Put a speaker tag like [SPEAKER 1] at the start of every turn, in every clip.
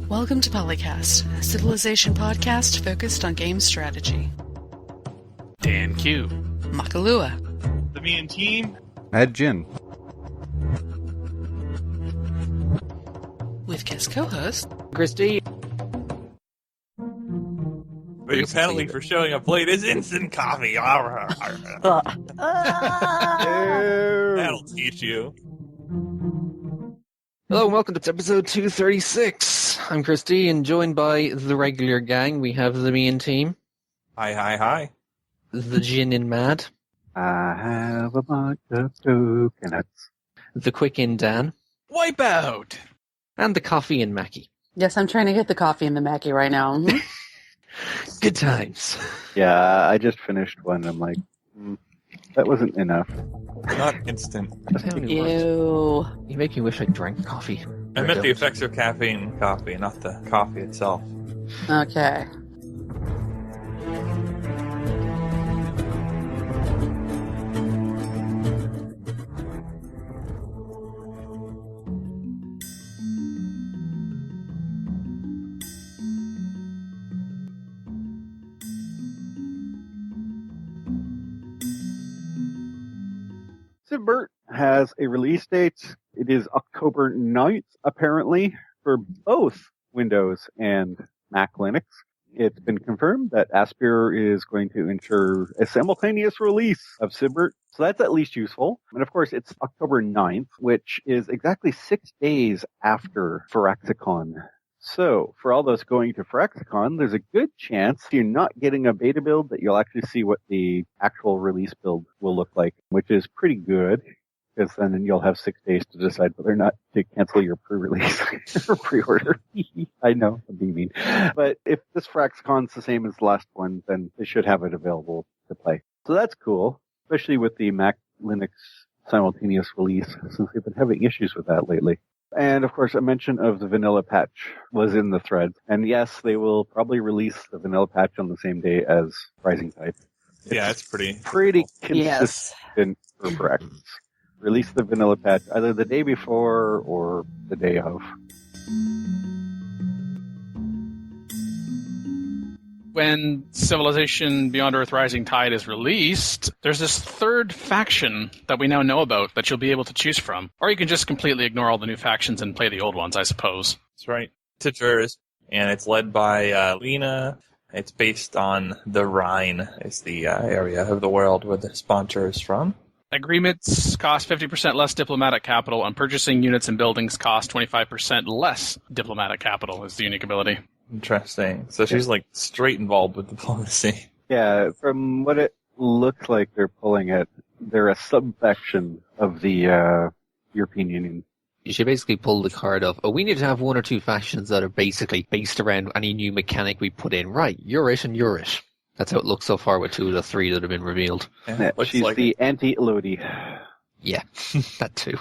[SPEAKER 1] Welcome to PolyCast, a civilization podcast focused on game strategy.
[SPEAKER 2] Dan Q.
[SPEAKER 1] Makalua.
[SPEAKER 3] The Me and Team.
[SPEAKER 4] Ed Jin.
[SPEAKER 1] With guest co-host
[SPEAKER 5] Christy.
[SPEAKER 3] Your penalty for showing up late is instant coffee. That'll teach you.
[SPEAKER 5] Hello and welcome to episode 236. I'm Christy, and joined by the regular gang, we have the Me and Team.
[SPEAKER 3] Hi.
[SPEAKER 5] The Gin and Mad.
[SPEAKER 4] I have a bunch of coconuts.
[SPEAKER 5] The Quick in Dan.
[SPEAKER 2] Wipeout!
[SPEAKER 5] And the Coffee and Mackie.
[SPEAKER 1] Yes, I'm trying to get the coffee and the Mackie right now.
[SPEAKER 5] Good times.
[SPEAKER 4] Yeah, I just finished one. I'm like, that wasn't enough.
[SPEAKER 3] Not instant.
[SPEAKER 1] Ew.
[SPEAKER 5] You make me wish I drank coffee.
[SPEAKER 3] I meant the effects of caffeine in coffee, not the coffee itself.
[SPEAKER 1] Okay.
[SPEAKER 4] Simbert has a release date. It is October 9th, apparently, for both Windows and Mac Linux. It's been confirmed that Aspyr is going to ensure a simultaneous release of Simbert, so that's at least useful. And of course, it's October 9th, which is exactly 6 days after Phyrexicon. So, for all those going to Phyrexicon, there's a good chance if you're not getting a beta build that you'll actually see what the actual release build will look like, which is pretty good, because then you'll have 6 days to decide whether or not to cancel your pre-release or pre-order. I know, I'm being mean. But if this Phyrexcon's the same as the last one, then they should have it available to play. So that's cool, especially with the Mac Linux simultaneous release, since they've been having issues with that lately. And, of course, a mention of the vanilla patch was in the thread. And, yes, they will probably release the vanilla patch on the same day as Rising Tide.
[SPEAKER 3] Yeah, it's pretty
[SPEAKER 4] consistent for practice. Release the vanilla patch either the day before or the day of.
[SPEAKER 2] When Civilization Beyond Earth Rising Tide is released, there's this third faction that we now know about that you'll be able to choose from. Or you can just completely ignore all the new factions and play the old ones, I suppose.
[SPEAKER 3] That's right. Titurs, and it's led by Lena. It's based on the Rhine. It's the area of the world where the sponsor is from.
[SPEAKER 2] Agreements cost 50% less diplomatic capital, and purchasing units and buildings cost 25% less diplomatic capital is the unique ability.
[SPEAKER 3] Interesting. So she's like straight involved with diplomacy.
[SPEAKER 4] Yeah, from what it looks like they're pulling it, they're a subfaction of the European Union.
[SPEAKER 5] You should basically pull the card of, we need to have one or two factions that are basically based around any new mechanic we put in. Right, you're it and you're it. That's how it looks so far with 2 of the 3 that have been revealed.
[SPEAKER 4] Yeah, she's like the anti-Elodie.
[SPEAKER 5] Yeah, that too.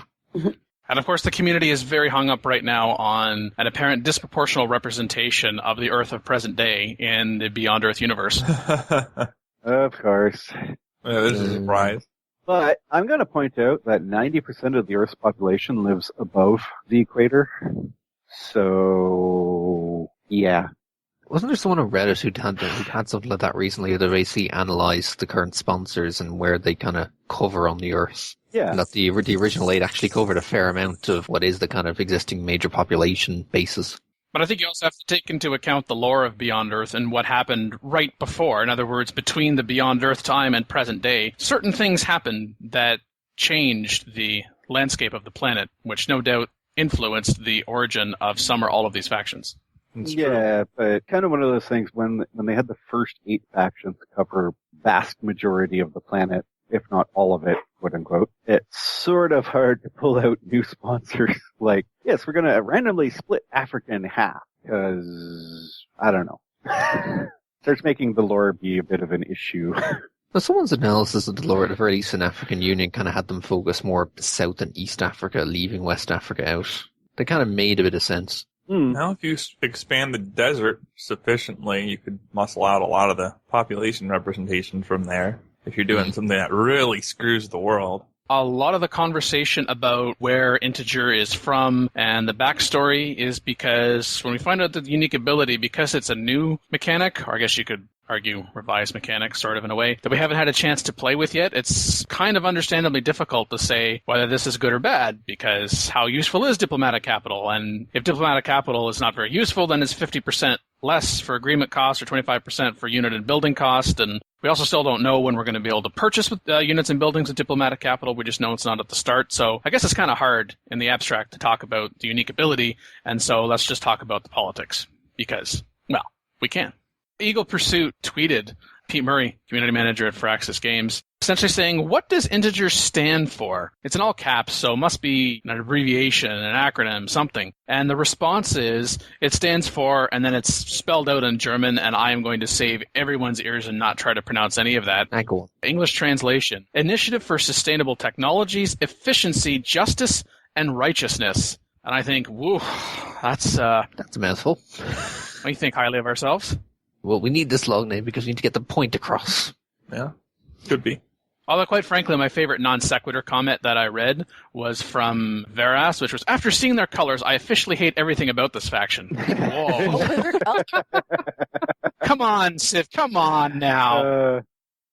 [SPEAKER 2] And of course, the community is very hung up right now on an apparent disproportional representation of the Earth of present day in the Beyond Earth universe.
[SPEAKER 4] Of course.
[SPEAKER 3] Yeah, this is a surprise.
[SPEAKER 4] But I'm going to point out that 90% of the Earth's population lives above the equator. So, yeah.
[SPEAKER 5] Wasn't there someone on Reddit who had something like that recently, that basically analysed the current sponsors and where they kind of cover on the Earth?
[SPEAKER 4] Yeah.
[SPEAKER 5] And that the original aid actually covered a fair amount of what is the kind of existing major population bases.
[SPEAKER 2] But I think you also have to take into account the lore of Beyond Earth and what happened right before. In other words, between the Beyond Earth time and present day, certain things happened that changed the landscape of the planet, which no doubt influenced the origin of some or all of these factions.
[SPEAKER 4] Yeah, but kind of one of those things when they had the first 8 factions cover vast majority of the planet, if not all of it, quote unquote, it's sort of hard to pull out new sponsors. Like, yes, we're going to randomly split Africa in half, because, I don't know. Starts making the lore be a bit of an issue.
[SPEAKER 5] Well, someone's analysis of the lore at the very Eastern African Union kind of had them focus more South and East Africa, leaving West Africa out. They kind of made a bit of sense.
[SPEAKER 3] Now, if you expand the desert sufficiently, you could muscle out a lot of the population representation from there. If you're doing something that really screws the world.
[SPEAKER 2] A lot of the conversation about where Integer is from and the backstory is because when we find out the unique ability, because it's a new mechanic, or I guess you could argue revised mechanic, sort of in a way, that we haven't had a chance to play with yet, it's kind of understandably difficult to say whether this is good or bad, because how useful is diplomatic capital? And if diplomatic capital is not very useful, then it's 50% less for agreement cost or 25% for unit and building cost, and we also still don't know when we're going to be able to purchase with units and buildings with diplomatic capital. We just know it's not at the start. So I guess it's kind of hard in the abstract to talk about the unique ability, and so let's just talk about the politics, because, well, we can. Eagle Pursuit tweeted Pete Murray, community manager at Firaxis Games, essentially saying, what does Integer stand for? It's in all caps, so it must be an abbreviation, an acronym, something. And the response is, it stands for, and then it's spelled out in German, and I am going to save everyone's ears and not try to pronounce any of that.
[SPEAKER 5] Cool.
[SPEAKER 2] English translation: Initiative for Sustainable Technologies, Efficiency, Justice, and Righteousness. And I think, woo, that's
[SPEAKER 5] a mouthful.
[SPEAKER 2] We think highly of ourselves.
[SPEAKER 5] Well, we need this long name because we need to get the point across.
[SPEAKER 3] Yeah, could be.
[SPEAKER 2] Although, quite frankly, my favorite non sequitur comment that I read was from Veras, which was, after seeing their colors, I officially hate everything about this faction. Whoa. Come on, Sif, come on now.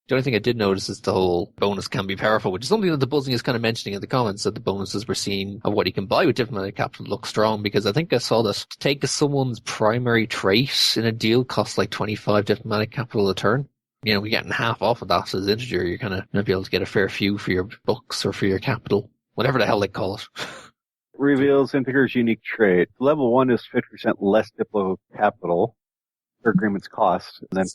[SPEAKER 5] The only thing I did notice is the whole bonus can be powerful, which is something that the Buzzing is kind of mentioning in the comments, that the bonuses we're seeing of what you can buy with diplomatic capital look strong, because I think I saw that to take someone's primary trait in a deal costs like 25 diplomatic capital a turn. You know, we're getting half off of that as Integer. You're kind of going to be able to get a fair few for your books or for your capital, whatever the hell they call it.
[SPEAKER 4] Reveals Integer's unique trait. Level 1 is 50% less diplo capital per agreement's cost, and then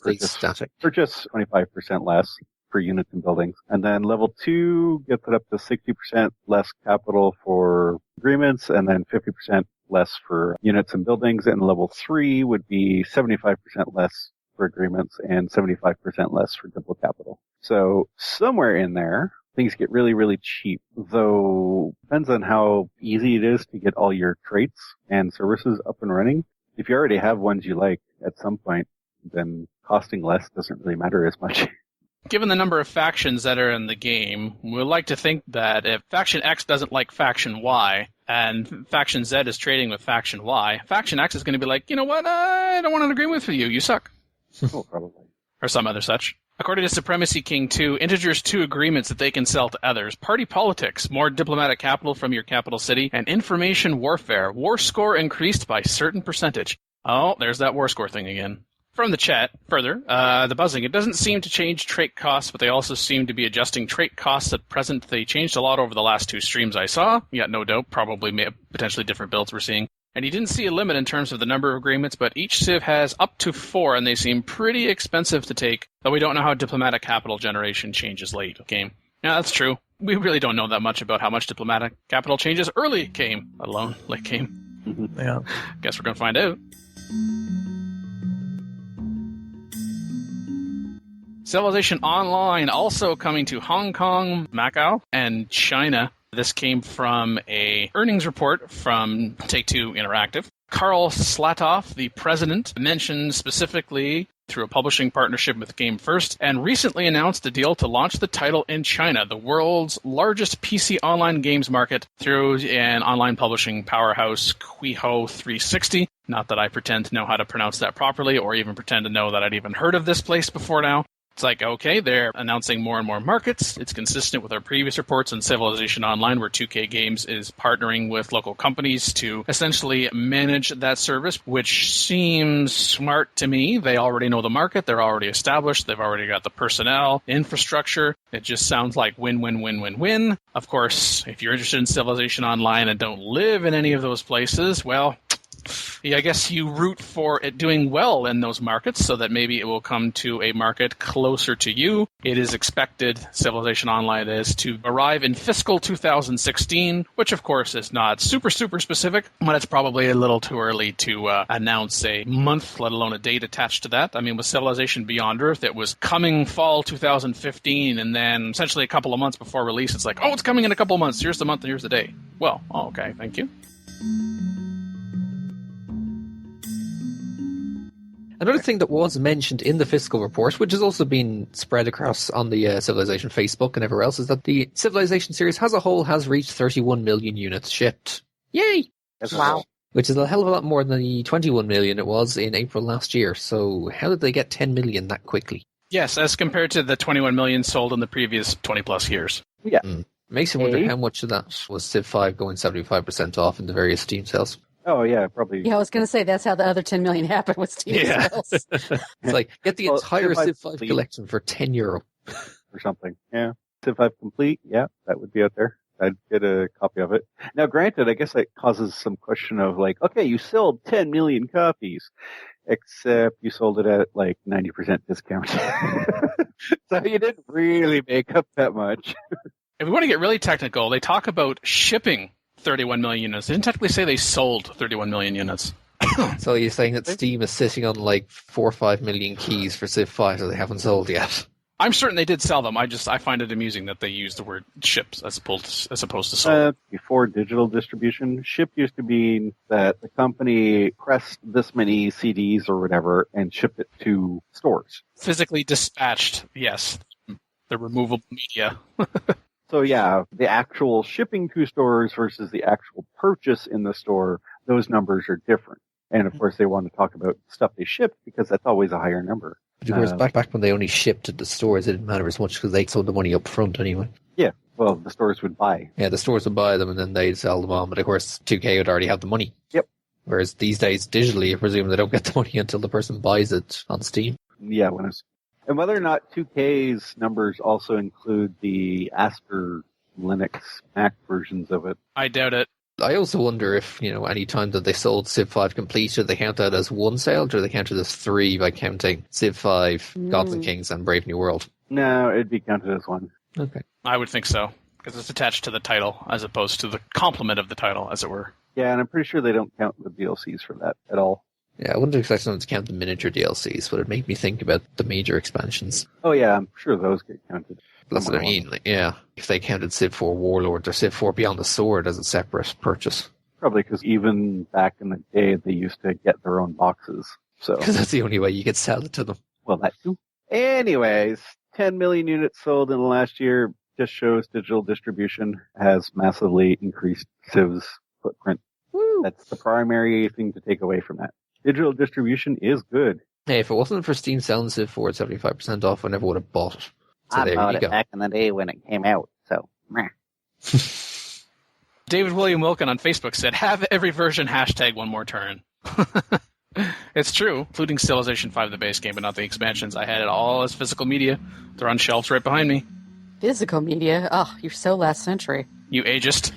[SPEAKER 4] purchase 25% less for units and buildings. And then level 2 gets it up to 60% less capital for agreements, and then 50% less for units and buildings. And level 3 would be 75% less for agreements and 75% less for diplo capital. So somewhere in there, things get really, really cheap, though depends on how easy it is to get all your traits and services up and running. If you already have ones you like at some point, then costing less doesn't really matter as much.
[SPEAKER 2] Given the number of factions that are in the game, we'd like to think that if Faction X doesn't like Faction Y, and Faction Z is trading with Faction Y, Faction X is going to be like, you know what, I don't want an agreement with you, you suck.
[SPEAKER 4] Oh, probably.
[SPEAKER 2] Or some other such. According to Supremacy King 2, Integer's 2 agreements that they can sell to others: party politics, more diplomatic capital from your capital city, and information warfare. War score increased by certain percentage. Oh, there's that war score thing again. From the chat, further, the Buzzing, it doesn't seem to change trait costs, but they also seem to be adjusting trait costs at present. They changed a lot over the last 2 streams I saw. Yeah, no doubt, probably potentially different builds we're seeing. And he didn't see a limit in terms of the number of agreements, but each civ has up to 4, and they seem pretty expensive to take, though we don't know how diplomatic capital generation changes late game. Yeah, that's true. We really don't know that much about how much diplomatic capital changes early game, let alone late game.
[SPEAKER 3] Yeah.
[SPEAKER 2] Guess we're going to find out. Civilization Online also coming to Hong Kong, Macau, and China. This came from a earnings report from Take-Two Interactive. Karl Slatoff, the president, mentioned specifically through a publishing partnership with Game First, and recently announced a deal to launch the title in China, the world's largest PC online games market, through an online publishing powerhouse, Qiho 360. Not that I pretend to know how to pronounce that properly, or even pretend to know that I'd even heard of this place before now. It's like, okay, they're announcing more and more markets. It's consistent with our previous reports on Civilization Online, where 2K Games is partnering with local companies to essentially manage that service, which seems smart to me. They already know the market. They're already established. They've already got the personnel, infrastructure. It just sounds like win, win, win, win, win. Of course, if you're interested in Civilization Online and don't live in any of those places, well, yeah, I guess you root for it doing well in those markets so that maybe it will come to a market closer to you. It is expected, Civilization Online is, to arrive in fiscal 2016, which of course is not super, super specific, but it's probably a little too early to announce a month, let alone a date attached to that. I mean, with Civilization Beyond Earth, it was coming fall 2015, and then essentially a couple of months before release, it's like, oh, it's coming in a couple of months. Here's the month and here's the day. Well, okay, thank you.
[SPEAKER 5] Another thing that was mentioned in the fiscal report, which has also been spread across on the Civilization Facebook and everywhere else, is that the Civilization series as a whole has reached 31 million units shipped. Yay!
[SPEAKER 6] Wow.
[SPEAKER 5] Which is a hell of a lot more than the 21 million it was in April last year. So how did they get 10 million that quickly?
[SPEAKER 2] Yes, as compared to the 21 million sold in the previous 20-plus years.
[SPEAKER 4] Yeah.
[SPEAKER 5] Makes you wonder how much of that was Civ 5 going 75% off in the various Steam sales.
[SPEAKER 4] Oh, yeah, probably.
[SPEAKER 6] Yeah, I was going to say that's how the other 10 million happened with Steam sales.
[SPEAKER 5] It's like, get the entire Civ 5 collection for €10.
[SPEAKER 4] Or something, yeah. Civ 5 Complete, yeah, that would be out there. I'd get a copy of it. Now, granted, I guess that causes some question of like, okay, you sold 10 million copies, except you sold it at like 90% discount. So you didn't really make up that much.
[SPEAKER 2] If we want to get really technical, they talk about shipping 31 million units. They didn't technically say they sold 31 million units.
[SPEAKER 5] So you're saying that Steam is sitting on like 4 or 5 million keys for Civ 5 that they haven't sold yet?
[SPEAKER 2] I'm certain they did sell them. I find it amusing that they use the word ships as opposed to sold.
[SPEAKER 4] Before digital distribution, ship used to mean that the company pressed this many CDs or whatever and shipped it to stores.
[SPEAKER 2] Physically dispatched, yes. The removable media.
[SPEAKER 4] So yeah, the actual shipping to stores versus the actual purchase in the store, those numbers are different. And of course they want to talk about stuff they shipped because that's always a higher number.
[SPEAKER 5] But of course, back when they only shipped to the stores, it didn't matter as much because they sold the money up front anyway.
[SPEAKER 4] Yeah, well, the stores would buy.
[SPEAKER 5] Yeah, the stores would buy them and then they'd sell them on. But of course, 2K would already have the money.
[SPEAKER 4] Yep.
[SPEAKER 5] Whereas these days, digitally, I presume they don't get the money until the person buys it on Steam.
[SPEAKER 4] Yeah, and whether or not 2K's numbers also include the Asper Linux Mac versions of it.
[SPEAKER 2] I doubt it.
[SPEAKER 5] I also wonder if, any time that they sold Civ 5 Complete, do they count that as one sale, or do they count it as 3 by counting Civ 5, Gods and Kings, and Brave New World?
[SPEAKER 4] No, it'd be counted as one.
[SPEAKER 5] Okay.
[SPEAKER 2] I would think so, because it's attached to the title as opposed to the complement of the title, as it were.
[SPEAKER 4] Yeah, and I'm pretty sure they don't count the DLCs for that at all.
[SPEAKER 5] Yeah, I wouldn't expect them to count the miniature DLCs, but it made me think about the major expansions.
[SPEAKER 4] Oh yeah, I'm sure those get counted.
[SPEAKER 5] That's what I mean. Like, yeah, if they counted Civ 4 Warlords or Civ 4 Beyond the Sword as a separate purchase.
[SPEAKER 4] Probably because even back in the day, they used to get their own boxes. So
[SPEAKER 5] because that's the only way you could sell it to them.
[SPEAKER 4] Well, that too. Anyways, 10 million units sold in the last year just shows digital distribution has massively increased Civ's footprint.
[SPEAKER 6] Woo.
[SPEAKER 4] That's the primary thing to take away from that. Digital distribution is good.
[SPEAKER 5] Hey, if it wasn't for Steam selling Civ 4 at 75% off, I never would have bought it. So
[SPEAKER 7] I bought it back in the day when it came out, so meh.
[SPEAKER 2] David William Wilkin on Facebook said, have every version hashtag one more turn. It's true, including Civilization 5, the base game, but not the expansions. I had it all as physical media. They're on shelves right behind me.
[SPEAKER 6] Physical media? Oh, you're so last century.
[SPEAKER 2] You ageist.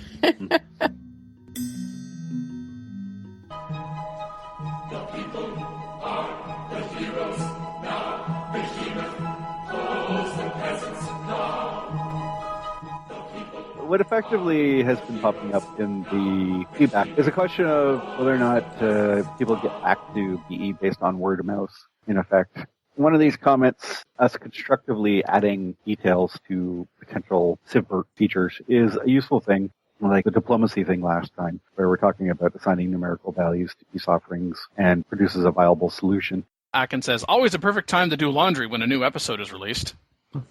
[SPEAKER 4] What effectively has been popping up in the feedback is a question of whether or not people get back to BE based on word of mouth, in effect. One of these comments, us constructively adding details to potential Civbert features, is a useful thing, like the diplomacy thing last time, where we're talking about assigning numerical values to peace offerings and produces a viable solution.
[SPEAKER 2] Akin says, always a perfect time to do laundry when a new episode is released.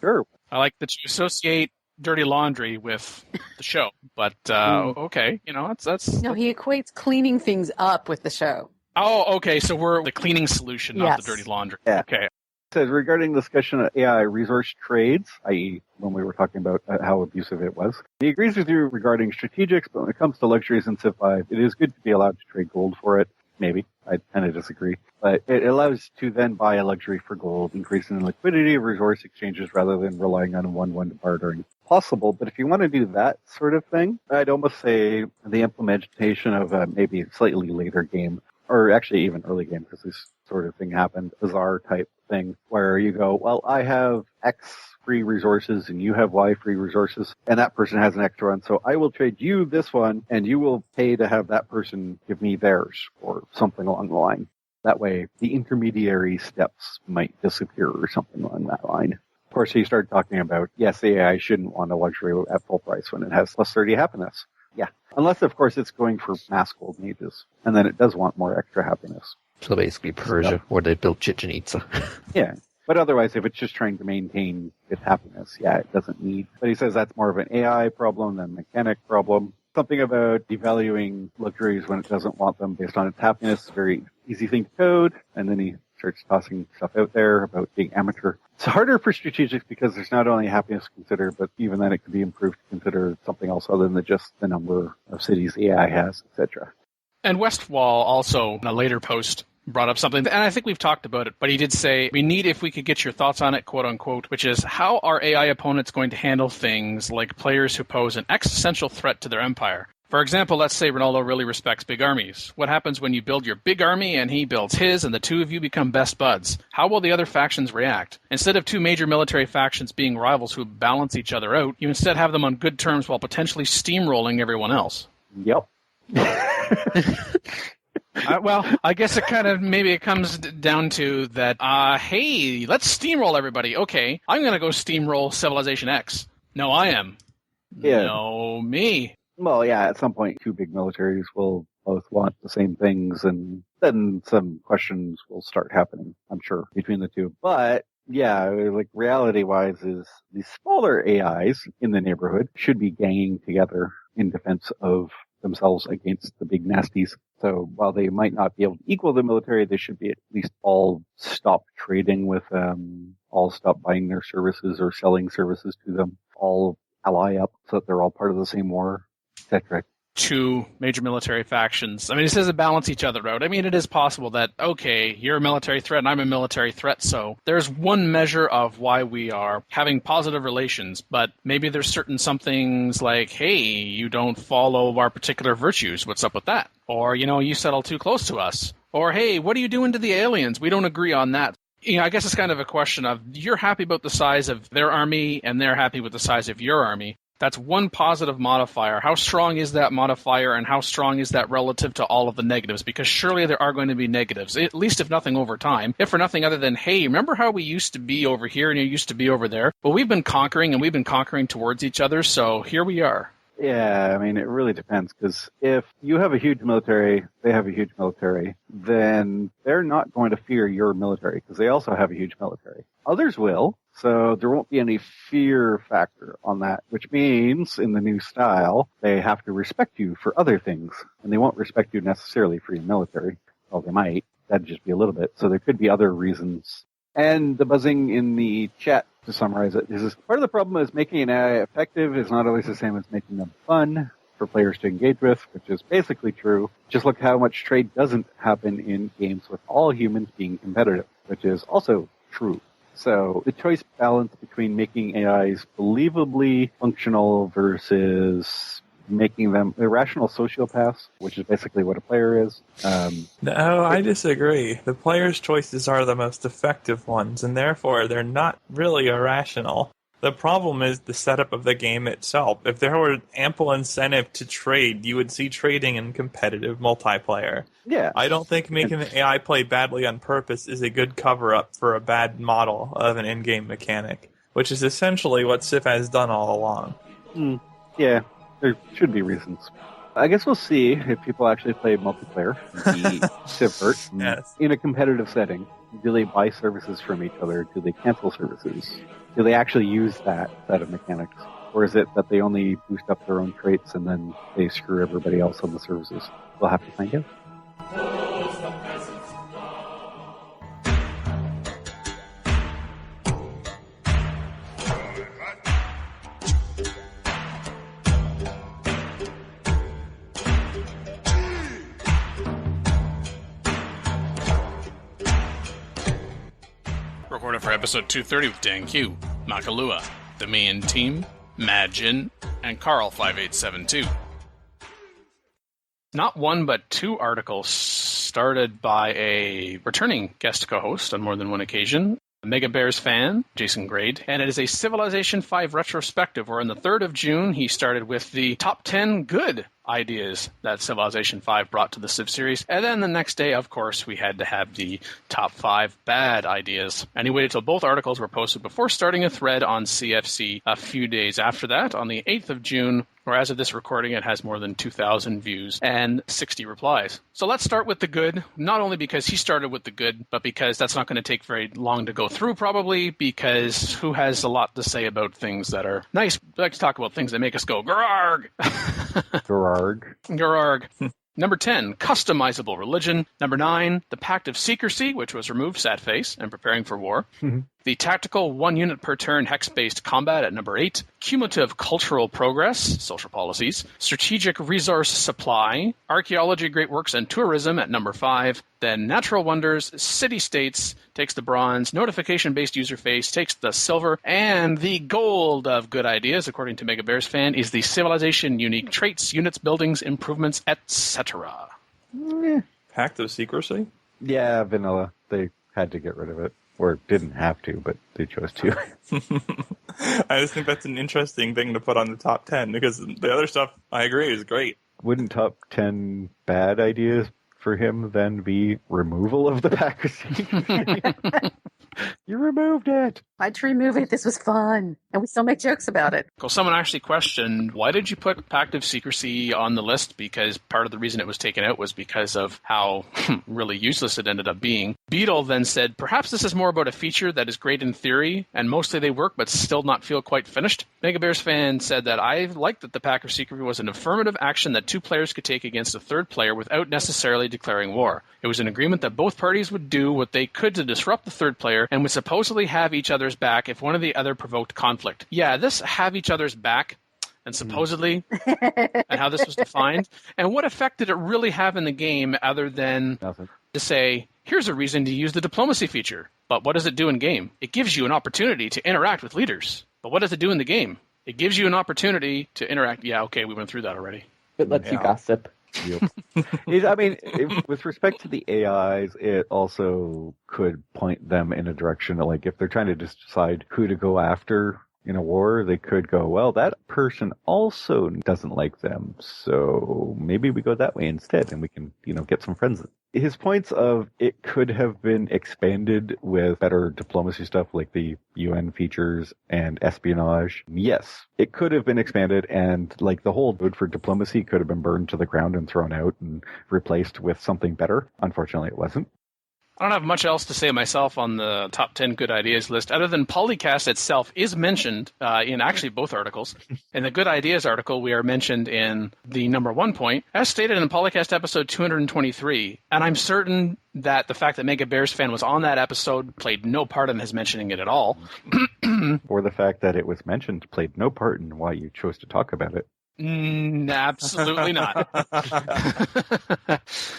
[SPEAKER 4] Sure.
[SPEAKER 2] I like that you associate dirty laundry with the show, but okay, that's
[SPEAKER 6] No, he equates cleaning things up with the show.
[SPEAKER 2] Oh, okay, so we're the cleaning solution, not
[SPEAKER 6] Yes.
[SPEAKER 2] the dirty laundry.
[SPEAKER 4] Yeah.
[SPEAKER 2] Okay.
[SPEAKER 4] It says, regarding discussion of AI resource trades, i.e. when we were talking about how abusive it was, he agrees with you regarding strategics, but when it comes to luxuries in Civ 5, it is good to be allowed to trade gold for it. Maybe. I kind of disagree. But it allows to then buy a luxury for gold, increasing the liquidity of resource exchanges rather than relying on one-to-one bartering. Possible, but if you want to do that sort of thing, I'd almost say the implementation of maybe a slightly later game, or actually even early game, because this sort of thing happened, bizarre type thing, where you go, well, I have X free resources and you have Y free resources, and that person has an extra one, so I will trade you this one, and you will pay to have that person give me theirs, or something along the line. That way, the intermediary steps might disappear or something along that line. Of course, you start talking about, yes, the AI shouldn't want a luxury at full price when it has plus 30 happiness. Yeah. Unless, of course, it's going for mass gold mages. And then it does want more extra happiness.
[SPEAKER 5] So basically Persia, where they built Chichen Itza.
[SPEAKER 4] Yeah. But otherwise, if it's just trying to maintain its happiness, yeah, it doesn't need. But he says that's more of an AI problem than a mechanic problem. Something about devaluing luxuries when it doesn't want them based on its happiness is a very easy thing to code. And then he starts tossing stuff out there about being amateur. It's harder for strategics because there's not only happiness to consider, but even then it could be improved to consider something else other than just the number of cities the AI has, etc.
[SPEAKER 2] And Westwall also, in a later post, brought up something, and I think we've talked about it, but he did say, we need if we could get your thoughts on it, quote unquote, which is, how are AI opponents going to handle things like players who pose an existential threat to their empire? For example, let's say Ronaldo really respects big armies. What happens when you build your big army and he builds his and the two of you become best buds? How will the other factions react? Instead of two major military factions being rivals who balance each other out, you instead have them on good terms while potentially steamrolling everyone else.
[SPEAKER 4] Yep.
[SPEAKER 2] Well, I guess maybe it comes down to that, hey, let's steamroll everybody. Okay, I'm going to go steamroll Civilization X. No, I am.
[SPEAKER 4] Yeah.
[SPEAKER 2] No, me.
[SPEAKER 4] Well, yeah, at some point, two big militaries will both want the same things, and then some questions will start happening, I'm sure, between the two. But, yeah, like, reality-wise is the smaller AIs in the neighborhood should be ganging together in defense of themselves against the big nasties. So while they might not be able to equal the military, they should be at least all stop trading with them, all stop buying their services or selling services to them, all ally up so that they're all part of the same war, etc.
[SPEAKER 2] Two major military factions. I mean, it says to balance each other out. I mean, it is possible that, okay, you're a military threat and I'm a military threat, so there's one measure of why we are having positive relations, but maybe there's certain somethings like, hey, you don't follow our particular virtues. What's up with that? Or, you settle too close to us. Or, hey, what are you doing to the aliens? We don't agree on that. I guess it's kind of a question of, you're happy about the size of their army and they're happy with the size of your army. That's one positive modifier. How strong is that modifier, and how strong is that relative to all of the negatives? Because surely there are going to be negatives, at least if nothing over time. If for nothing other than, hey, remember how we used to be over here and you used to be over there? Well, we've been conquering, and we've been conquering towards each other, so here we are.
[SPEAKER 4] Yeah, I mean, it really depends, because if you have a huge military, they have a huge military, then they're not going to fear your military, because they also have a huge military. Others will, so there won't be any fear factor on that, which means, in the new style, they have to respect you for other things, and they won't respect you necessarily for your military. Well, they might. That'd just be a little bit. So there could be other reasons. And the buzzing in the chat, to summarize it, is part of the problem is making an AI effective is not always the same as making them fun for players to engage with, which is basically true. Just look how much trade doesn't happen in games with all humans being competitive, which is also true. So the choice balance between making AIs believably functional versus making them irrational sociopaths, which is basically what a player is.
[SPEAKER 3] No, I disagree. The player's choices are the most effective ones, and therefore they're not really irrational. The problem is the setup of the game itself. If there were ample incentive to trade, you would see trading in competitive multiplayer.
[SPEAKER 4] Yeah.
[SPEAKER 3] I don't think making the AI play badly on purpose is a good cover-up for a bad model of an in-game mechanic, which is essentially what Civ has done all along.
[SPEAKER 4] Yeah, there should be reasons. I guess we'll see if people actually play multiplayer, the Civvert,
[SPEAKER 3] Yes.
[SPEAKER 4] in a competitive setting. Do they buy services from each other? Do they cancel services? Do they actually use that set of mechanics? Or is it that they only boost up their own traits and then they screw everybody else on the services? We'll have to find out.
[SPEAKER 2] Recorded for episode 230 with Dan Q, Makalua, the Mayan Team, Majin, and Carl5872. Not one, but two articles started by a returning guest co-host on more than one occasion, a Mega Bears fan, Jason Grade, and it is a Civilization V retrospective, where on the 3rd of June he started with the top 10 good ideas that Civilization 5 brought to the Civ series. And then the next day, of course, we had to have the top 5 bad ideas. And he waited till both articles were posted before starting a thread on CFC a few days after that, on the 8th of June, or as of this recording, it has more than 2,000 views and 60 replies. So let's start with the good, not only because he started with the good, but because that's not going to take very long to go through, probably, because who has a lot to say about things that are nice? We like to talk about things that make us go, grarg!
[SPEAKER 4] Gararg.
[SPEAKER 2] Gararg. Number 10, customizable religion. Number 9, the Pact of Secrecy, which was removed, sad face, and preparing for war. The tactical 1 unit per turn hex-based combat at number 8. Cumulative cultural progress, social policies. Strategic resource supply. Archaeology, great works, and tourism at number 5. Then natural wonders, city-states takes the bronze. Notification-based user face takes the silver. And the gold of good ideas, according to Mega Bears fan, is the civilization unique traits, units, buildings, improvements, etc.
[SPEAKER 3] Pact of Secrecy?
[SPEAKER 4] Yeah, vanilla. They had to get rid of it. Or didn't have to, but they chose to.
[SPEAKER 3] I just think that's an interesting thing to put on the top 10, because the other stuff, I agree, is great.
[SPEAKER 4] Wouldn't top 10 bad ideas for him then be removal of the Pact of Secrecy? You removed it!
[SPEAKER 6] I'd remove it. This was fun. And we still make jokes about it.
[SPEAKER 2] Well, someone actually questioned, why did you put Pact of Secrecy on the list? Because part of the reason it was taken out was because of how really useless it ended up being. Beetle then said, perhaps this is more about a feature that is great in theory, and mostly they work, but still not feel quite finished. Mega Bears fan said that I liked that the Pact of Secrecy was an affirmative action that 2 players could take against a third player without necessarily declaring war. It was an agreement that both parties would do what they could to disrupt the third player and would supposedly have each other's back if one of the other provoked conflict. Yeah, this have each other's back, and supposedly, and how this was defined, and what effect did it really have in the game other than
[SPEAKER 4] Nothing.
[SPEAKER 2] to say, here's a reason to use the diplomacy feature. But what does it do in game? It gives you an opportunity to interact with leaders. But what does it do in the game? It gives you an opportunity to interact. Yeah, okay, we went through that already.
[SPEAKER 8] It lets you gossip.
[SPEAKER 4] Yep. With respect to the AIs, it also could point them in a direction, like if they're trying to just decide who to go after in a war, they could go, well, that person also doesn't like them, so maybe we go that way instead, and we can, get some friends. His points of it could have been expanded with better diplomacy stuff like the UN features and espionage. Yes, it could have been expanded, and like the whole mode for diplomacy could have been burned to the ground and thrown out and replaced with something better. Unfortunately, it wasn't.
[SPEAKER 2] I don't have much else to say myself on the top 10 good ideas list, other than PolyCast itself is mentioned in actually both articles. In the good ideas article, we are mentioned in the number 1 point, as stated in PolyCast episode 223. And I'm certain that the fact that Mega Bears fan was on that episode played no part in his mentioning it at all.
[SPEAKER 4] Or the fact that it was mentioned played no part in why you chose to talk about it.
[SPEAKER 2] Absolutely not.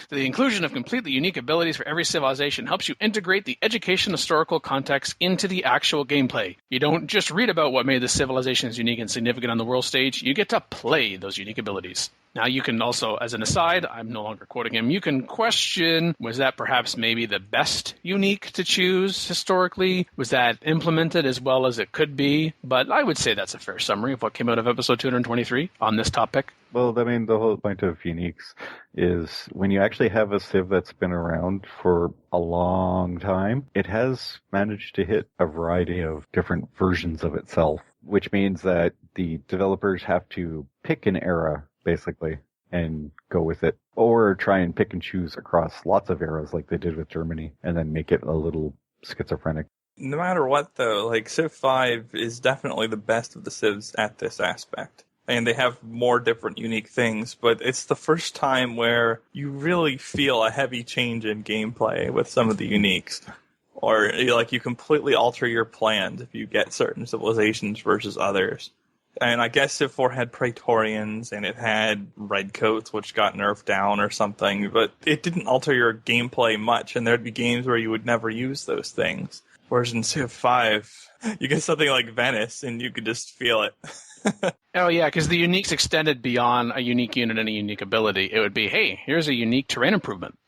[SPEAKER 2] The inclusion of completely unique abilities for every civilization helps you integrate the education historical context into the actual gameplay. You don't just read about what made the civilizations unique and significant on the world stage, you get to play those unique abilities. Now you can also, as an aside, I'm no longer quoting him, you can question, was that perhaps maybe the best unique to choose historically? Was that implemented as well as it could be? But I would say that's a fair summary of what came out of episode 223 on this topic.
[SPEAKER 4] Well, I mean, the whole point of uniques is when you actually have a civ that's been around for a long time, it has managed to hit a variety of different versions of itself, which means that the developers have to pick an era, basically, and go with it, or try and pick and choose across lots of eras like they did with Germany, and then make it a little schizophrenic.
[SPEAKER 3] No matter what, though, like Civ 5 is definitely the best of the Civs at this aspect. And they have more different unique things, but it's the first time where you really feel a heavy change in gameplay with some of the uniques. Or, you completely alter your plans if you get certain civilizations versus others. And I guess Civ 4 had Praetorians, and it had Redcoats, which got nerfed down or something, but it didn't alter your gameplay much, and there'd be games where you would never use those things. Whereas in Civ 5, you get something like Venice, and you could just feel it.
[SPEAKER 2] Oh, yeah, because the uniques extended beyond a unique unit and a unique ability. It would be, hey, here's a unique terrain improvement.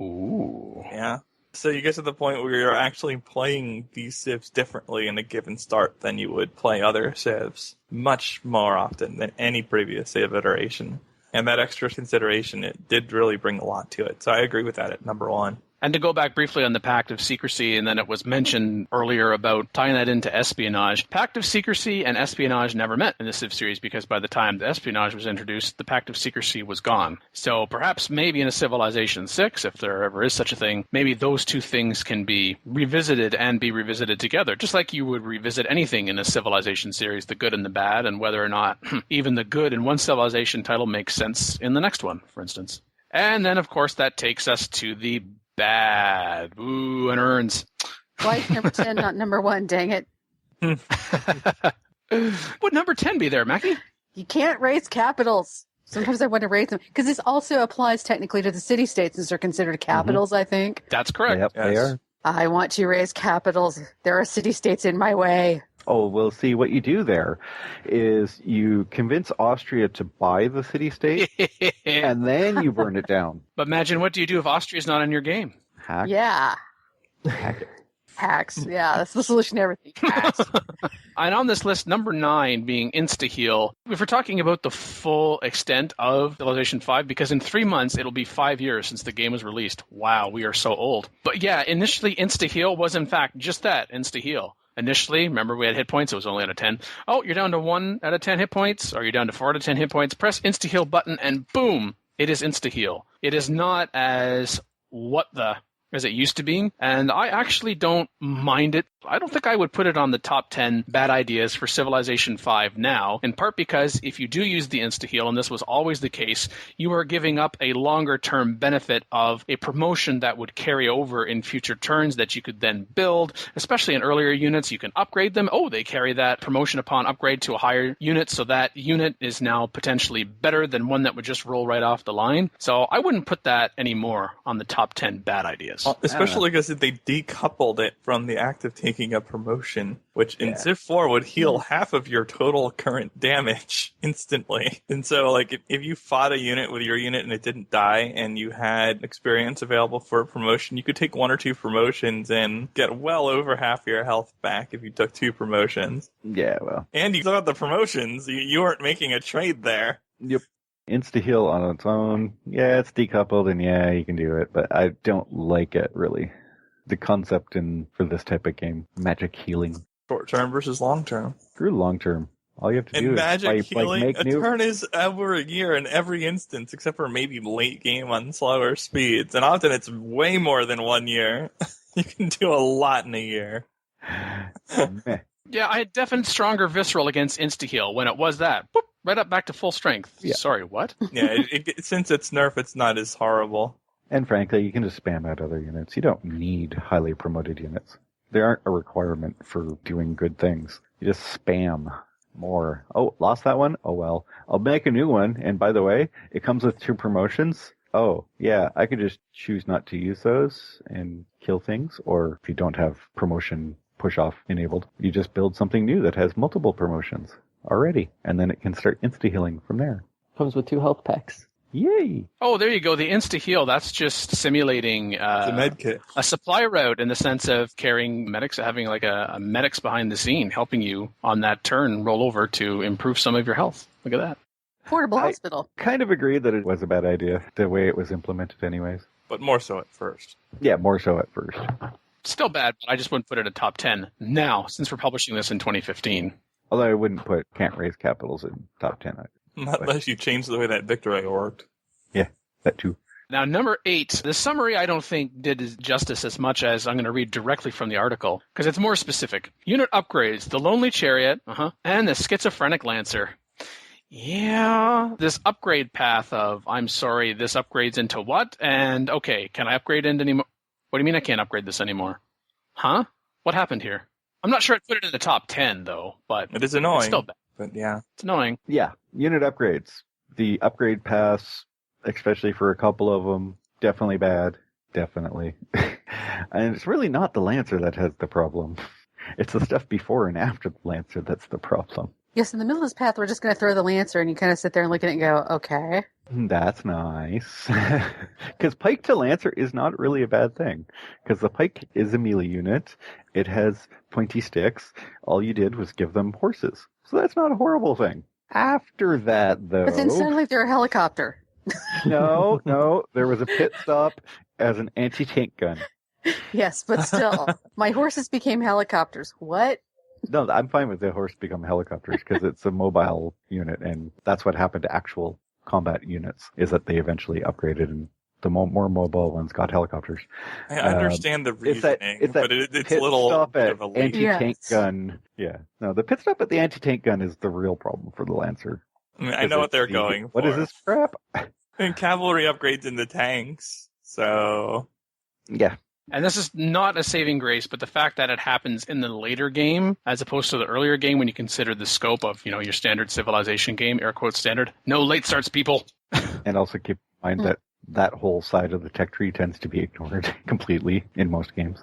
[SPEAKER 2] Ooh.
[SPEAKER 3] Yeah. So you get to the point where you're actually playing these civs differently in a given start than you would play other civs, much more often than any previous civ iteration. And that extra consideration, it did really bring a lot to it. So I agree with that at number 1.
[SPEAKER 2] And to go back briefly on the Pact of Secrecy, and then it was mentioned earlier about tying that into espionage. Pact of Secrecy and espionage never met in the Civ series because by the time the espionage was introduced, the Pact of Secrecy was gone. So perhaps maybe in a Civilization 6, if there ever is such a thing, maybe those two things can be revisited and be revisited together, just like you would revisit anything in a Civilization series, the good and the bad, and whether or not even the good in one Civilization title makes sense in the next one, for instance. And then, of course, that takes us to the bad. Ooh, and urns.
[SPEAKER 6] Why is number 10 not number 1? Dang it.
[SPEAKER 2] Would number 10 be there, Mackie?
[SPEAKER 6] You can't raise capitals. Sometimes I want to raise them. Because this also applies technically to the city-states since they're considered capitals, I think.
[SPEAKER 2] That's correct.
[SPEAKER 4] Yep, they are.
[SPEAKER 6] I want to raise capitals. There are city-states in my way.
[SPEAKER 4] Oh, well, see, what you do there is you convince Austria to buy the city-state, and then you burn it down.
[SPEAKER 2] But imagine, what do you do if Austria's not in your game?
[SPEAKER 4] Hack.
[SPEAKER 6] Yeah.
[SPEAKER 4] Hack it.
[SPEAKER 6] Hacks. Yeah, that's the solution to everything. Hacks.
[SPEAKER 2] And on this list, number 9 being insta-heal. If we're talking about the full extent of Civilization 5, because in 3 months, it'll be 5 years since the game was released. Wow, we are so old. But yeah, initially, insta-heal was in fact just that, insta-heal. Initially, remember we had hit points, it was only out of 10. Oh, you're down to 1 out of 10 hit points, or you're down to 4 out of 10 hit points. Press insta-heal button, and boom, it is insta-heal. It is not as as it used to be, and I actually don't mind it. I don't think I would put it on the top 10 bad ideas for Civilization 5 now, in part because if you do use the insta-heal, and this was always the case, you are giving up a longer-term benefit of a promotion that would carry over in future turns that you could then build, especially in earlier units. You can upgrade them. Oh, they carry that promotion upon upgrade to a higher unit, so that unit is now potentially better than one that would just roll right off the line. So I wouldn't put that anymore on the top 10 bad ideas.
[SPEAKER 3] Especially because they decoupled it from the act of taking a promotion, which in Civ 4 would heal half of your total current damage instantly. And so, like, if you fought a unit with your unit and it didn't die and you had experience available for a promotion, you could take 1 or 2 promotions and get well over half your health back if you took 2 promotions.
[SPEAKER 4] Yeah, well.
[SPEAKER 3] And you still got the promotions. You weren't making a trade there.
[SPEAKER 4] Yep. Insta-heal on its own, yeah, it's decoupled, and yeah, you can do it, but I don't like it, really. The concept for this type of game, magic healing.
[SPEAKER 3] Short-term versus long-term.
[SPEAKER 4] Screw long-term. All you have to do
[SPEAKER 3] and
[SPEAKER 4] is
[SPEAKER 3] magic healing,
[SPEAKER 4] make
[SPEAKER 3] a
[SPEAKER 4] new...
[SPEAKER 3] turn is over a year in every instance, except for maybe late game on slower speeds, and often it's way more than 1 year. You can do a lot in a year.
[SPEAKER 2] Yeah, I had definite stronger visceral against insta-heal when it was that. Boop, right up back to full strength. Yeah. Sorry, what?
[SPEAKER 3] Yeah, since it's nerf, it's not as horrible.
[SPEAKER 4] And frankly, you can just spam out other units. You don't need highly promoted units. They aren't a requirement for doing good things. You just spam more. Oh, lost that one? Oh well. I'll make a new one, and by the way, it comes with 2 promotions. Oh, yeah, I could just choose not to use those and kill things, or if you don't have promotion push-off enabled, you just build something new that has multiple promotions already, and then it can start insta-healing from there.
[SPEAKER 8] Comes with 2 health packs.
[SPEAKER 4] Yay!
[SPEAKER 2] Oh, there you go. The insta-heal, that's just simulating
[SPEAKER 3] the med kit.
[SPEAKER 2] A supply route in the sense of carrying medics, having like a medics behind the scene, helping you on that turn roll over to improve some of your health. Look at that.
[SPEAKER 6] Portable hospital.
[SPEAKER 4] Kind of agree that it was a bad idea, the way it was implemented anyways.
[SPEAKER 3] But more so at first.
[SPEAKER 4] Yeah, more so at first.
[SPEAKER 2] Still bad, but I just wouldn't put it at top 10 now, since we're publishing this in 2015.
[SPEAKER 4] Although I wouldn't put can't raise capitals in top 10.
[SPEAKER 3] Not unless you change the way that victory worked.
[SPEAKER 4] Yeah, that too.
[SPEAKER 2] Now, number 8, the summary I don't think did justice as much as I'm going to read directly from the article, because it's more specific. Unit upgrades, the Lonely Chariot, and the Schizophrenic Lancer. Yeah, this upgrade path of, I'm sorry, this upgrades into what? And, okay, can I upgrade into any more? What do you mean I can't upgrade this anymore? Huh? What happened here? I'm not sure I'd put it in the top 10, though, but
[SPEAKER 3] it is annoying.
[SPEAKER 2] It's still bad.
[SPEAKER 3] But yeah.
[SPEAKER 2] It's annoying.
[SPEAKER 4] Yeah, unit upgrades. The upgrade paths, especially for a couple of them, definitely bad. Definitely. And it's really not the Lancer that has the problem. It's the stuff before and after the Lancer that's the problem.
[SPEAKER 6] Yes, in the middle of this path, we're just going to throw the Lancer, and you kind of sit there and look at it and go, okay.
[SPEAKER 4] That's nice. Because Pike to Lancer is not really a bad thing. Because the Pike is a melee unit. It has pointy sticks. All you did was give them horses. So that's not a horrible thing. After that, though...
[SPEAKER 6] But then suddenly they're a helicopter.
[SPEAKER 4] No, there was a pit stop as an anti-tank gun.
[SPEAKER 6] Yes, but still. My horses became helicopters. What?
[SPEAKER 4] No, I'm fine with the horse become helicopters because it's a mobile unit, and that's what happened to actual combat units, is that they eventually upgraded and the more mobile ones got helicopters.
[SPEAKER 3] I understand the reasoning, but it's a little
[SPEAKER 4] stop
[SPEAKER 3] bit
[SPEAKER 4] at
[SPEAKER 3] of a leap.
[SPEAKER 4] anti-tank gun. Yeah. No, the pit stop at the anti-tank gun is the real problem for the Lancer.
[SPEAKER 3] I mean, I know what they're going for.
[SPEAKER 4] What is this crap?
[SPEAKER 3] And cavalry upgrades into tanks, so...
[SPEAKER 4] Yeah.
[SPEAKER 2] And this is not a saving grace, but the fact that it happens in the later game, as opposed to the earlier game when you consider the scope of, your standard civilization game, air quotes standard. No late starts, people.
[SPEAKER 4] And also keep in mind that whole side of the tech tree tends to be ignored completely in most games.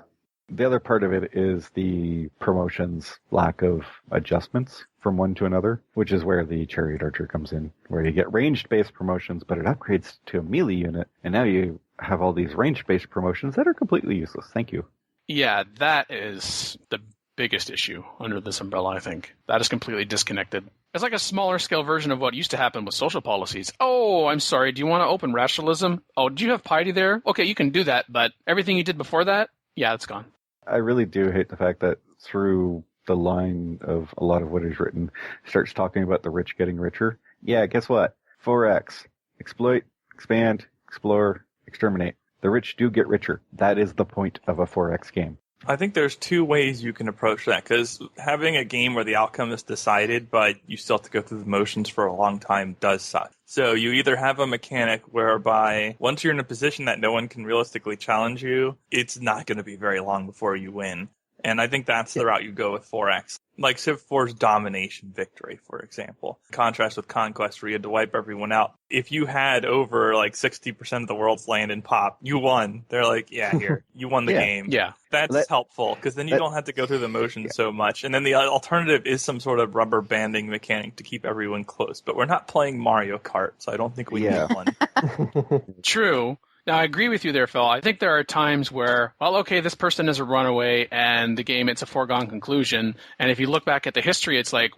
[SPEAKER 4] The other part of it is the promotions lack of adjustments from one to another, which is where the Chariot Archer comes in, where you get ranged-based promotions, but it upgrades to a melee unit, and now you have all these ranged-based promotions that are completely useless. Thank you.
[SPEAKER 2] Yeah, that is the biggest issue under this umbrella, I think. That is completely disconnected. It's like a smaller scale version of what used to happen with social policies. Oh, I'm sorry, do you want to open rationalism? Oh, do you have piety there? Okay, you can do that, but everything you did before that? Yeah, it's gone.
[SPEAKER 4] I really do hate the fact that through the line of a lot of what is written starts talking about the rich getting richer. Yeah, guess what? 4X. Exploit, expand, explore, exterminate. The rich do get richer. That is the point of a 4X game.
[SPEAKER 3] I think there's two ways you can approach that, because having a game where the outcome is decided, but you still have to go through the motions for a long time does suck. So you either have a mechanic whereby once you're in a position that no one can realistically challenge you, it's not going to be very long before you win. And I think that's the route you go with 4X. Like Civ 4's domination victory, for example. In contrast with Conquest, where you had to wipe everyone out. If you had over 60% of the world's land in pop, you won. They're like, yeah, here, you won the game.
[SPEAKER 2] Yeah.
[SPEAKER 3] That's helpful, because then you don't have to go through the motions so much. And then the alternative is some sort of rubber banding mechanic to keep everyone close. But we're not playing Mario Kart, so I don't think we need one.
[SPEAKER 2] True. Now, I agree with you there, Phil. I think there are times where, this person is a runaway and the game, it's a foregone conclusion. And if you look back at the history, it's like,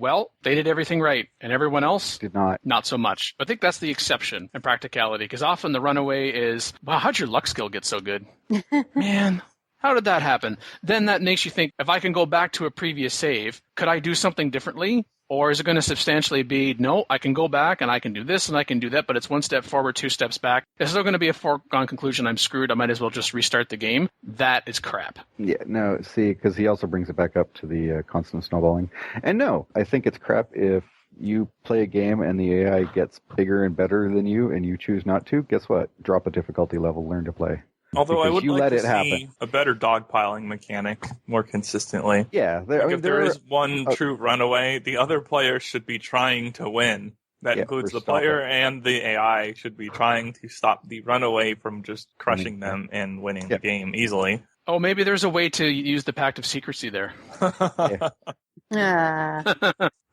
[SPEAKER 2] they did everything right. And everyone else
[SPEAKER 4] did not.
[SPEAKER 2] Not so much. I think that's the exception in practicality, because often the runaway is, wow, how'd your luck skill get so good? Man, how did that happen? Then that makes you think, if I can go back to a previous save, could I do something differently? Or is it going to substantially be, no, I can go back and I can do this and I can do that, but it's one step forward, two steps back. It's still going to be a foregone conclusion. I'm screwed. I might as well just restart the game. That is crap.
[SPEAKER 4] Yeah, no, see, because he also brings it back up to the constant snowballing. And no, I think it's crap if you play a game and the AI gets bigger and better than you and you choose not to. Guess what? Drop a difficulty level, learn to play.
[SPEAKER 3] Although
[SPEAKER 4] because
[SPEAKER 3] I would like to see a better dogpiling mechanic more consistently.
[SPEAKER 4] Yeah.
[SPEAKER 3] If there is one true runaway, the other players should be trying to win. That includes the player and the AI should be trying to stop the runaway from just crushing them and winning the game easily.
[SPEAKER 2] Oh, maybe there's a way to use the Pact of Secrecy there.
[SPEAKER 3] I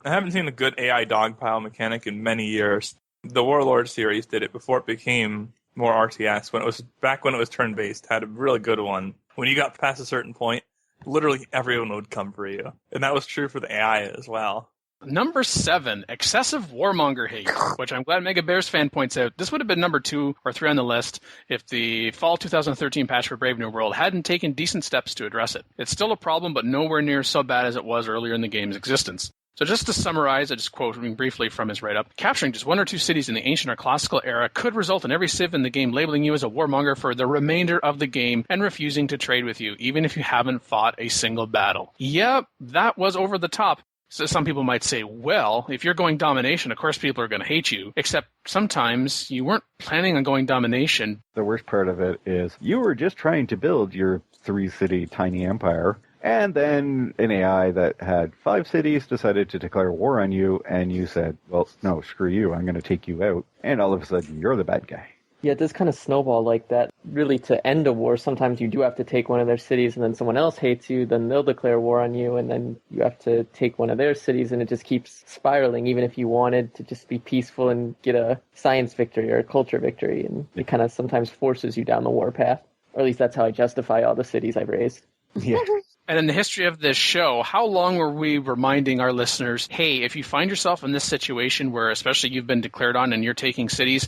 [SPEAKER 3] haven't seen a good AI dogpile mechanic in many years. The Warlord series did it before it became more RTS. When it was turn-based, had a really good one. When you got past a certain point, literally everyone would come for you. And that was true for the AI as well.
[SPEAKER 2] Number 7, excessive warmonger hate, which I'm glad Mega Bears fan points out. This would have been number 2 or 3 on the list if the fall 2013 patch for Brave New World hadn't taken decent steps to address it. It's still a problem, but nowhere near so bad as it was earlier in the game's existence. So just to summarize, I just quoting briefly from his write-up, capturing just 1 or 2 cities in the ancient or classical era could result in every civ in the game labeling you as a warmonger for the remainder of the game and refusing to trade with you, even if you haven't fought a single battle. Yep, that was over the top. So some people might say, well, if you're going domination, of course people are going to hate you, except sometimes you weren't planning on going domination.
[SPEAKER 4] The worst part of it is you were just trying to build your 3-city tiny empire. And then an AI that had 5 cities decided to declare war on you, and you said, well, no, screw you, I'm going to take you out. And all of a sudden, you're the bad guy.
[SPEAKER 8] Yeah, it does kind of snowball like that. Really, to end a war, sometimes you do have to take one of their cities, and then someone else hates you, then they'll declare war on you, and then you have to take one of their cities, and it just keeps spiraling, even if you wanted to just be peaceful and get a science victory or a culture victory, and it kind of sometimes forces you down the war path. Or at least that's how I justify all the cities I've raised.
[SPEAKER 4] Yeah.
[SPEAKER 2] And in the history of this show, how long were we reminding our listeners, hey, if you find yourself in this situation where especially you've been declared on and you're taking cities,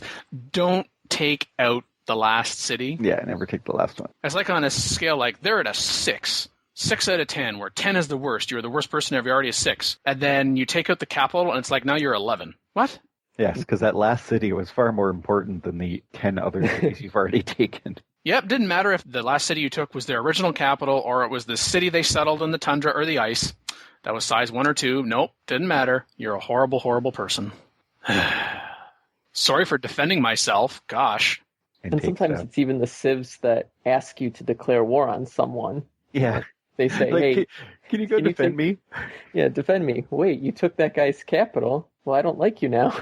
[SPEAKER 2] don't take out the last city?
[SPEAKER 4] Yeah, never take the last one.
[SPEAKER 2] It's like on a scale, like they're at a 6. 6 out of 10, where 10 is the worst. You're the worst person ever. You're already a 6. And then you take out the capital, and it's like now you're 11. What?
[SPEAKER 4] Yes, because that last city was far more important than the 10 other cities you've already taken.
[SPEAKER 2] Yep, didn't matter if the last city you took was their original capital or it was the city they settled in the tundra or the ice. That was size 1 or 2. Nope, didn't matter. You're a horrible, horrible person. Sorry for defending myself. Gosh.
[SPEAKER 8] And sometimes it's even the civs that ask you to declare war on someone.
[SPEAKER 4] Yeah.
[SPEAKER 8] They say,
[SPEAKER 4] like,
[SPEAKER 8] hey,
[SPEAKER 4] can you go defend me?
[SPEAKER 8] Yeah, defend me. Wait, you took that guy's capital? Well, I don't like you now.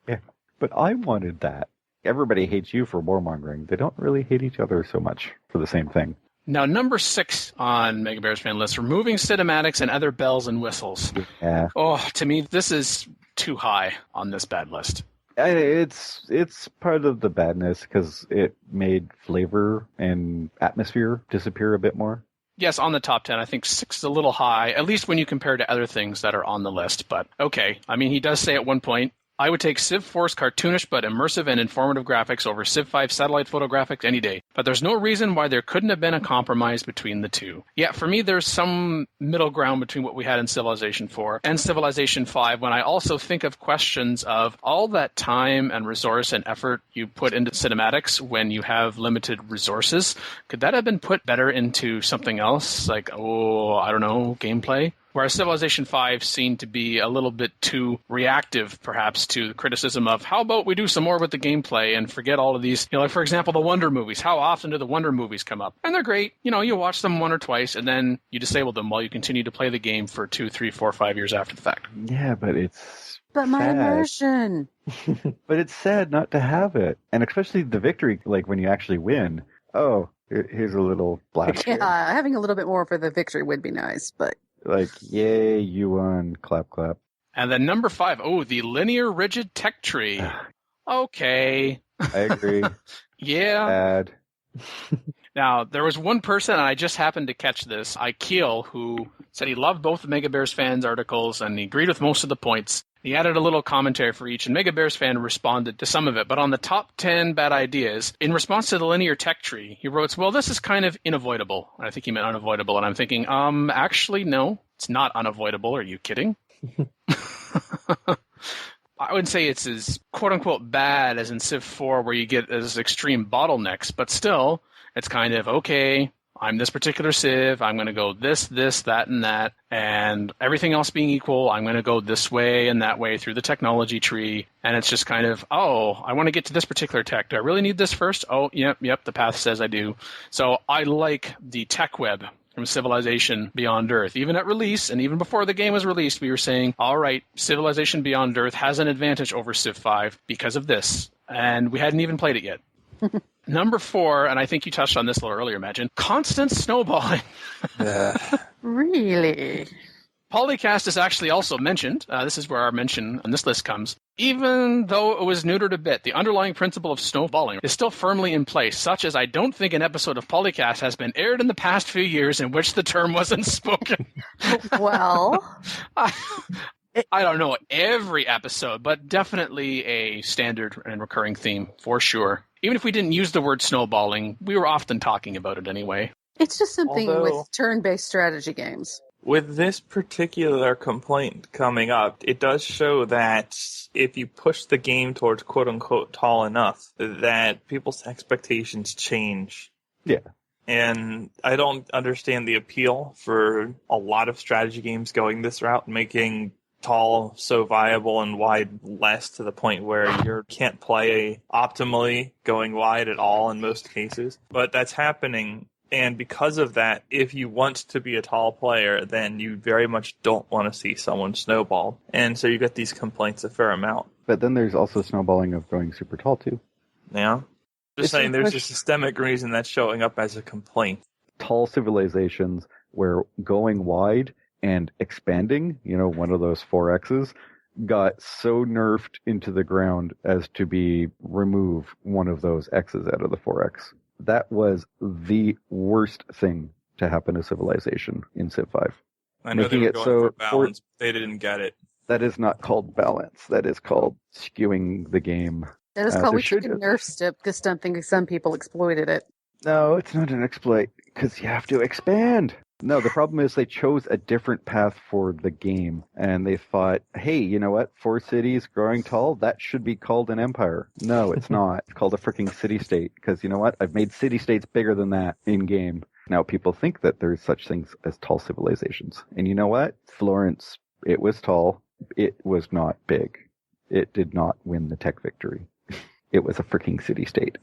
[SPEAKER 4] Yeah, but I wanted that. Everybody hates you for warmongering. They don't really hate each other so much for the same thing.
[SPEAKER 2] Now, number 6 on Mega Bears fan list, removing cinematics and other bells and whistles.
[SPEAKER 4] Yeah.
[SPEAKER 2] Oh, to me, this is too high on this bad list.
[SPEAKER 4] It's part of the badness because it made flavor and atmosphere disappear a bit more.
[SPEAKER 2] Yes, on the top 10, I think 6 is a little high, at least when you compare to other things that are on the list. But okay, I mean, he does say at one point, I would take Civ 4's cartoonish but immersive and informative graphics over Civ 5 satellite photographics any day. But there's no reason why there couldn't have been a compromise between the two. Yeah, for me, there's some middle ground between what we had in Civilization 4 and Civilization 5 when I also think of questions of all that time and resource and effort you put into cinematics when you have limited resources. Could that have been put better into something else? Like, I don't know, gameplay? Whereas Civilization 5 seemed to be a little bit too reactive, perhaps, to the criticism of, how about we do some more with the gameplay and forget all of these, like, for example, the Wonder movies. How often do the Wonder movies come up? And they're great. You watch them 1 or twice, and then you disable them while you continue to play the game for 2, 3, 4, 5 years after the fact.
[SPEAKER 4] Yeah, but it's
[SPEAKER 6] But my
[SPEAKER 4] sad.
[SPEAKER 6] immersion.
[SPEAKER 4] But it's sad not to have it. And especially the victory, like when you actually win. Oh, here's a little blast.
[SPEAKER 6] Yeah, having a little bit more for the victory would be nice, but...
[SPEAKER 4] Like, yay, you won, clap, clap.
[SPEAKER 2] And then number 5, the linear rigid tech tree. Okay.
[SPEAKER 4] I agree.
[SPEAKER 2] Yeah.
[SPEAKER 4] Bad.
[SPEAKER 2] Now, there was one person, and I just happened to catch this, Ikeel, who said he loved both the Mega Bears fans articles, and he agreed with most of the points. He added a little commentary for each, and Mega Bears fan responded to some of it. But on the top 10 bad ideas, in response to the linear tech tree, he wrote, well, this is kind of unavoidable. And I think he meant unavoidable. And I'm thinking, actually, no, it's not unavoidable. Are you kidding? I wouldn't say it's as quote-unquote bad as in Civ 4 where you get as extreme bottlenecks, but still, it's kind of, okay, I'm this particular Civ, I'm going to go this, that, and that, and everything else being equal, I'm going to go this way and that way through the technology tree, and it's just kind of, I want to get to this particular tech. Do I really need this first? Oh, yep, the path says I do. So I like the tech web from Civilization Beyond Earth. Even at release, and even before the game was released, we were saying, all right, Civilization Beyond Earth has an advantage over Civ 5 because of this, and we hadn't even played it yet. Number 4, and I think you touched on this a little earlier, Imagine, constant snowballing.
[SPEAKER 6] Really?
[SPEAKER 2] PolyCast is actually also mentioned. This is where our mention on this list comes. Even though it was neutered a bit, the underlying principle of snowballing is still firmly in place, such as I don't think an episode of PolyCast has been aired in the past few years in which the term wasn't spoken.
[SPEAKER 6] Well...
[SPEAKER 2] I don't know every episode, but definitely a standard and recurring theme, for sure. Even if we didn't use the word snowballing, we were often talking about it anyway.
[SPEAKER 6] It's just something
[SPEAKER 3] Although-
[SPEAKER 6] with turn-based strategy games.
[SPEAKER 3] With this particular complaint coming up, it does show that if you push the game towards quote-unquote tall enough, that people's expectations change.
[SPEAKER 4] Yeah.
[SPEAKER 3] And I don't understand the appeal for a lot of strategy games going this route, making tall so viable and wide less, to the point where you can't play optimally going wide at all in most cases. But that's happening. And because of that, if you want to be a tall player, then you very much don't want to see someone snowball. And so you get these complaints a fair amount.
[SPEAKER 4] But then there's also snowballing of going super tall, too.
[SPEAKER 3] Yeah. Just
[SPEAKER 4] It's
[SPEAKER 3] saying,
[SPEAKER 4] a
[SPEAKER 3] there's a
[SPEAKER 4] question-
[SPEAKER 3] systemic reason that's showing up as a complaint.
[SPEAKER 4] Tall civilizations where going wide and expanding, one of those 4Xs, got so nerfed into the ground as to remove one of those X's out of the 4X. That was the worst thing
[SPEAKER 9] to happen to civilization in Civ 5.
[SPEAKER 3] I know
[SPEAKER 9] Making
[SPEAKER 3] they were
[SPEAKER 9] it
[SPEAKER 3] going
[SPEAKER 9] so
[SPEAKER 3] for balance, but they didn't get it.
[SPEAKER 9] That is not called balance. That is called skewing the game.
[SPEAKER 6] That is called we should have nerfed it because some people exploited it.
[SPEAKER 9] No, it's not an exploit because you have to expand. No, the problem is they chose a different path for the game, and they thought, hey, you know what? 4 cities growing tall, that should be called an empire. No, it's not. It's called a freaking city-state, because you know what? I've made city-states bigger than that in-game. Now people think that there's such things as tall civilizations. And you know what? Florence, it was tall. It was not big. It did not win the tech victory. It was a freaking city-state.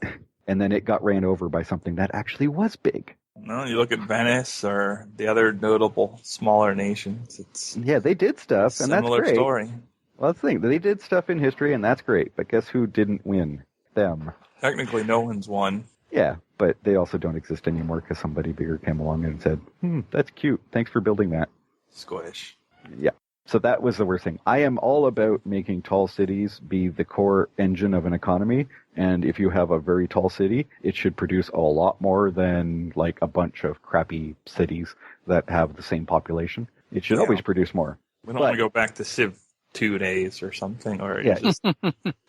[SPEAKER 9] And then it got ran over by something that actually was big.
[SPEAKER 3] No, you look at Venice or the other notable smaller nations.
[SPEAKER 9] Yeah, they did stuff, and that's great.
[SPEAKER 3] Similar story.
[SPEAKER 9] Well, that's the thing. They did stuff in history, and that's great. But guess who didn't win? Them.
[SPEAKER 3] Technically, no one's won.
[SPEAKER 9] Yeah, but they also don't exist anymore because somebody bigger came along and said, that's cute. Thanks for building that.
[SPEAKER 3] Squish.
[SPEAKER 9] Yeah. So that was the worst thing. I am all about making tall cities be the core engine of an economy. And if you have a very tall city, it should produce a lot more than like a bunch of crappy cities that have the same population. It should always produce more.
[SPEAKER 3] We don't want to go back to Civ 2 days or something, or just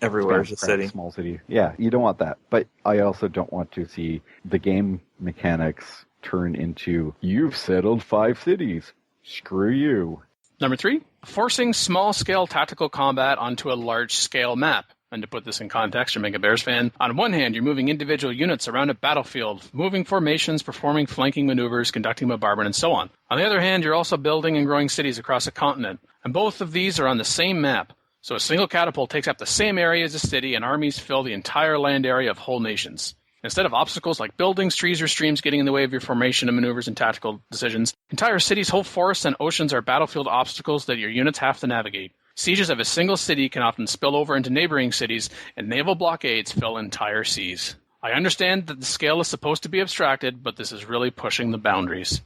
[SPEAKER 3] everywhere is a city.
[SPEAKER 9] Small city. Yeah, you don't want that. But I also don't want to see the game mechanics turn into, you've settled 5 cities. Screw you.
[SPEAKER 2] Number 3, forcing small-scale tactical combat onto a large-scale map. And to put this in context, you're a Bears fan. On one hand, you're moving individual units around a battlefield, moving formations, performing flanking maneuvers, conducting bombardment, and so on. On the other hand, you're also building and growing cities across a continent. And both of these are on the same map. So a single catapult takes up the same area as a city, and armies fill the entire land area of whole nations. Instead of obstacles like buildings, trees, or streams getting in the way of your formation and maneuvers and tactical decisions, entire cities, whole forests, and oceans are battlefield obstacles that your units have to navigate. Sieges of a single city can often spill over into neighboring cities, and naval blockades fill entire seas. I understand that the scale is supposed to be abstracted, but this is really pushing the boundaries.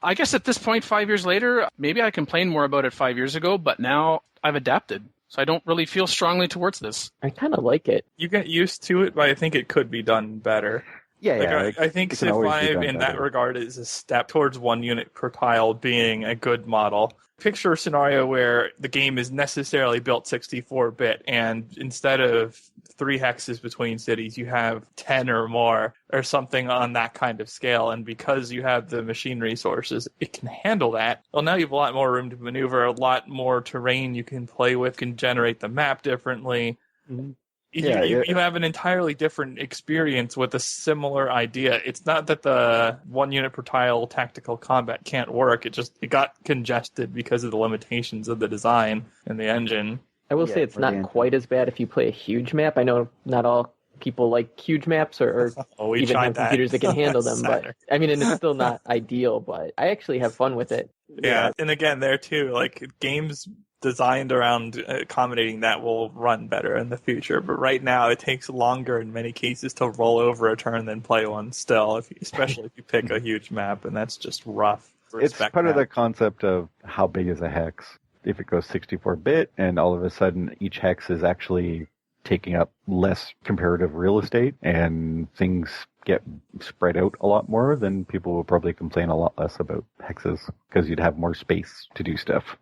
[SPEAKER 2] I guess at this point, 5 years later, maybe I complained more about it 5 years ago, but now I've adapted. So I don't really feel strongly towards this.
[SPEAKER 8] I kind of like it.
[SPEAKER 3] You get used to it, but I think it could be done better.
[SPEAKER 9] Yeah,
[SPEAKER 3] I think Civ 5 in that regard is a step towards 1 unit per tile being a good model. Picture a scenario where the game is necessarily built 64-bit, and instead of 3 hexes between cities, you have 10 or more, or something on that kind of scale. And because you have the machine resources, it can handle that. Well, now you have a lot more room to maneuver, a lot more terrain you can play with, can generate the map differently. Mm-hmm. You have an entirely different experience with a similar idea. It's not that the 1 unit per tile tactical combat can't work. It got congested because of the limitations of the design and the engine.
[SPEAKER 8] I will say it's not quite as bad if you play a huge map. I know not all people like huge maps or even have computers that can handle them. But I mean, and it's still not ideal, but I actually have fun with it.
[SPEAKER 3] Yeah, and again, there too, like games designed around accommodating that will run better in the future. But right now, it takes longer in many cases to roll over a turn than play one still, especially if you pick a huge map, and that's just rough.
[SPEAKER 9] It's part of the concept of how big is a hex. If it goes 64-bit and all of a sudden each hex is actually taking up less comparative real estate and things get spread out a lot more, then people will probably complain a lot less about hexes because you'd have more space to do stuff.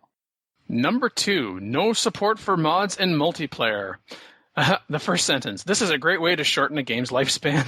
[SPEAKER 2] Number 2, no support for mods in multiplayer. The first sentence. This is a great way to shorten a game's lifespan.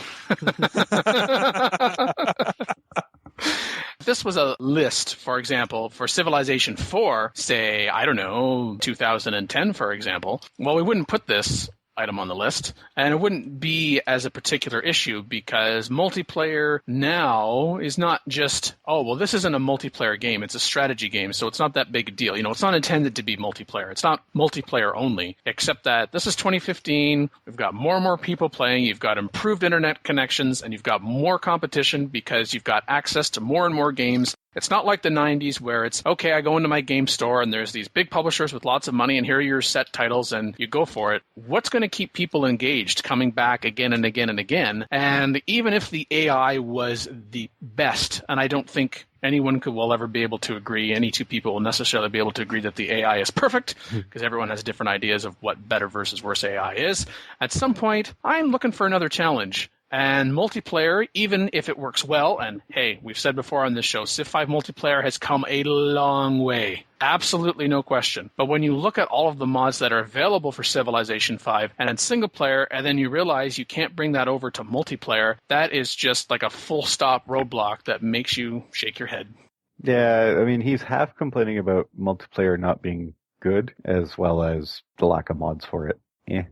[SPEAKER 2] If this was a list, for example, for Civilization 4, say, I don't know, 2010, for example, well, we wouldn't put this item on the list, and it wouldn't be as a particular issue because multiplayer now is not just, oh, well, this isn't a multiplayer game, it's a strategy game, so it's not that big a deal. You know, it's not intended to be multiplayer. It's not multiplayer only, except that this is 2015, we've got more and more people playing, you've got improved internet connections, and you've got more competition because you've got access to more and more games. It's not like the 90s where it's, okay, I go into my game store and there's these big publishers with lots of money and here are your set titles and you go for it. What's going to keep people engaged coming back again and again and again? And even if the AI was the best, and I don't think anyone will ever be able to agree, any two people will necessarily be able to agree that the AI is perfect because everyone has different ideas of what better versus worse AI is. At some point, I'm looking for another challenge. And multiplayer, even if it works well, and hey, we've said before on this show, Civ 5 multiplayer has come a long way. Absolutely no question. But when you look at all of the mods that are available for Civilization 5 and in single player, and then you realize you can't bring that over to multiplayer, that is just like a full stop roadblock that makes you shake your head.
[SPEAKER 9] Yeah, I mean, he's half complaining about multiplayer not being good, as well as the lack of mods for it. Yeah.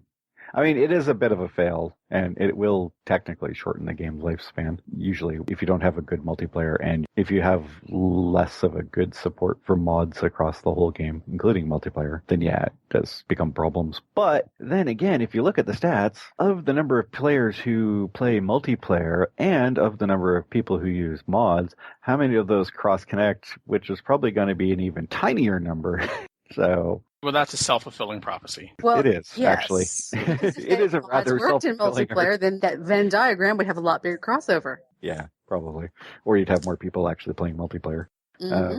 [SPEAKER 9] I mean, it is a bit of a fail, and it will technically shorten the game's lifespan, usually, if you don't have a good multiplayer, and if you have less of a good support for mods across the whole game, including multiplayer, then yeah, it does become problems. But then again, if you look at the stats of the number of players who play multiplayer and of the number of people who use mods, how many of those cross-connect, which is probably going to be an even tinier number. So...
[SPEAKER 2] Well, that's a self-fulfilling prophecy.
[SPEAKER 6] Well,
[SPEAKER 9] it is,
[SPEAKER 6] yes.
[SPEAKER 9] actually. It is a rather
[SPEAKER 6] worked in
[SPEAKER 9] self-fulfilling...
[SPEAKER 6] multiplayer, then that Venn diagram would have a lot bigger crossover.
[SPEAKER 9] Yeah, probably. Or you'd have more people actually playing multiplayer.
[SPEAKER 6] Mm-hmm.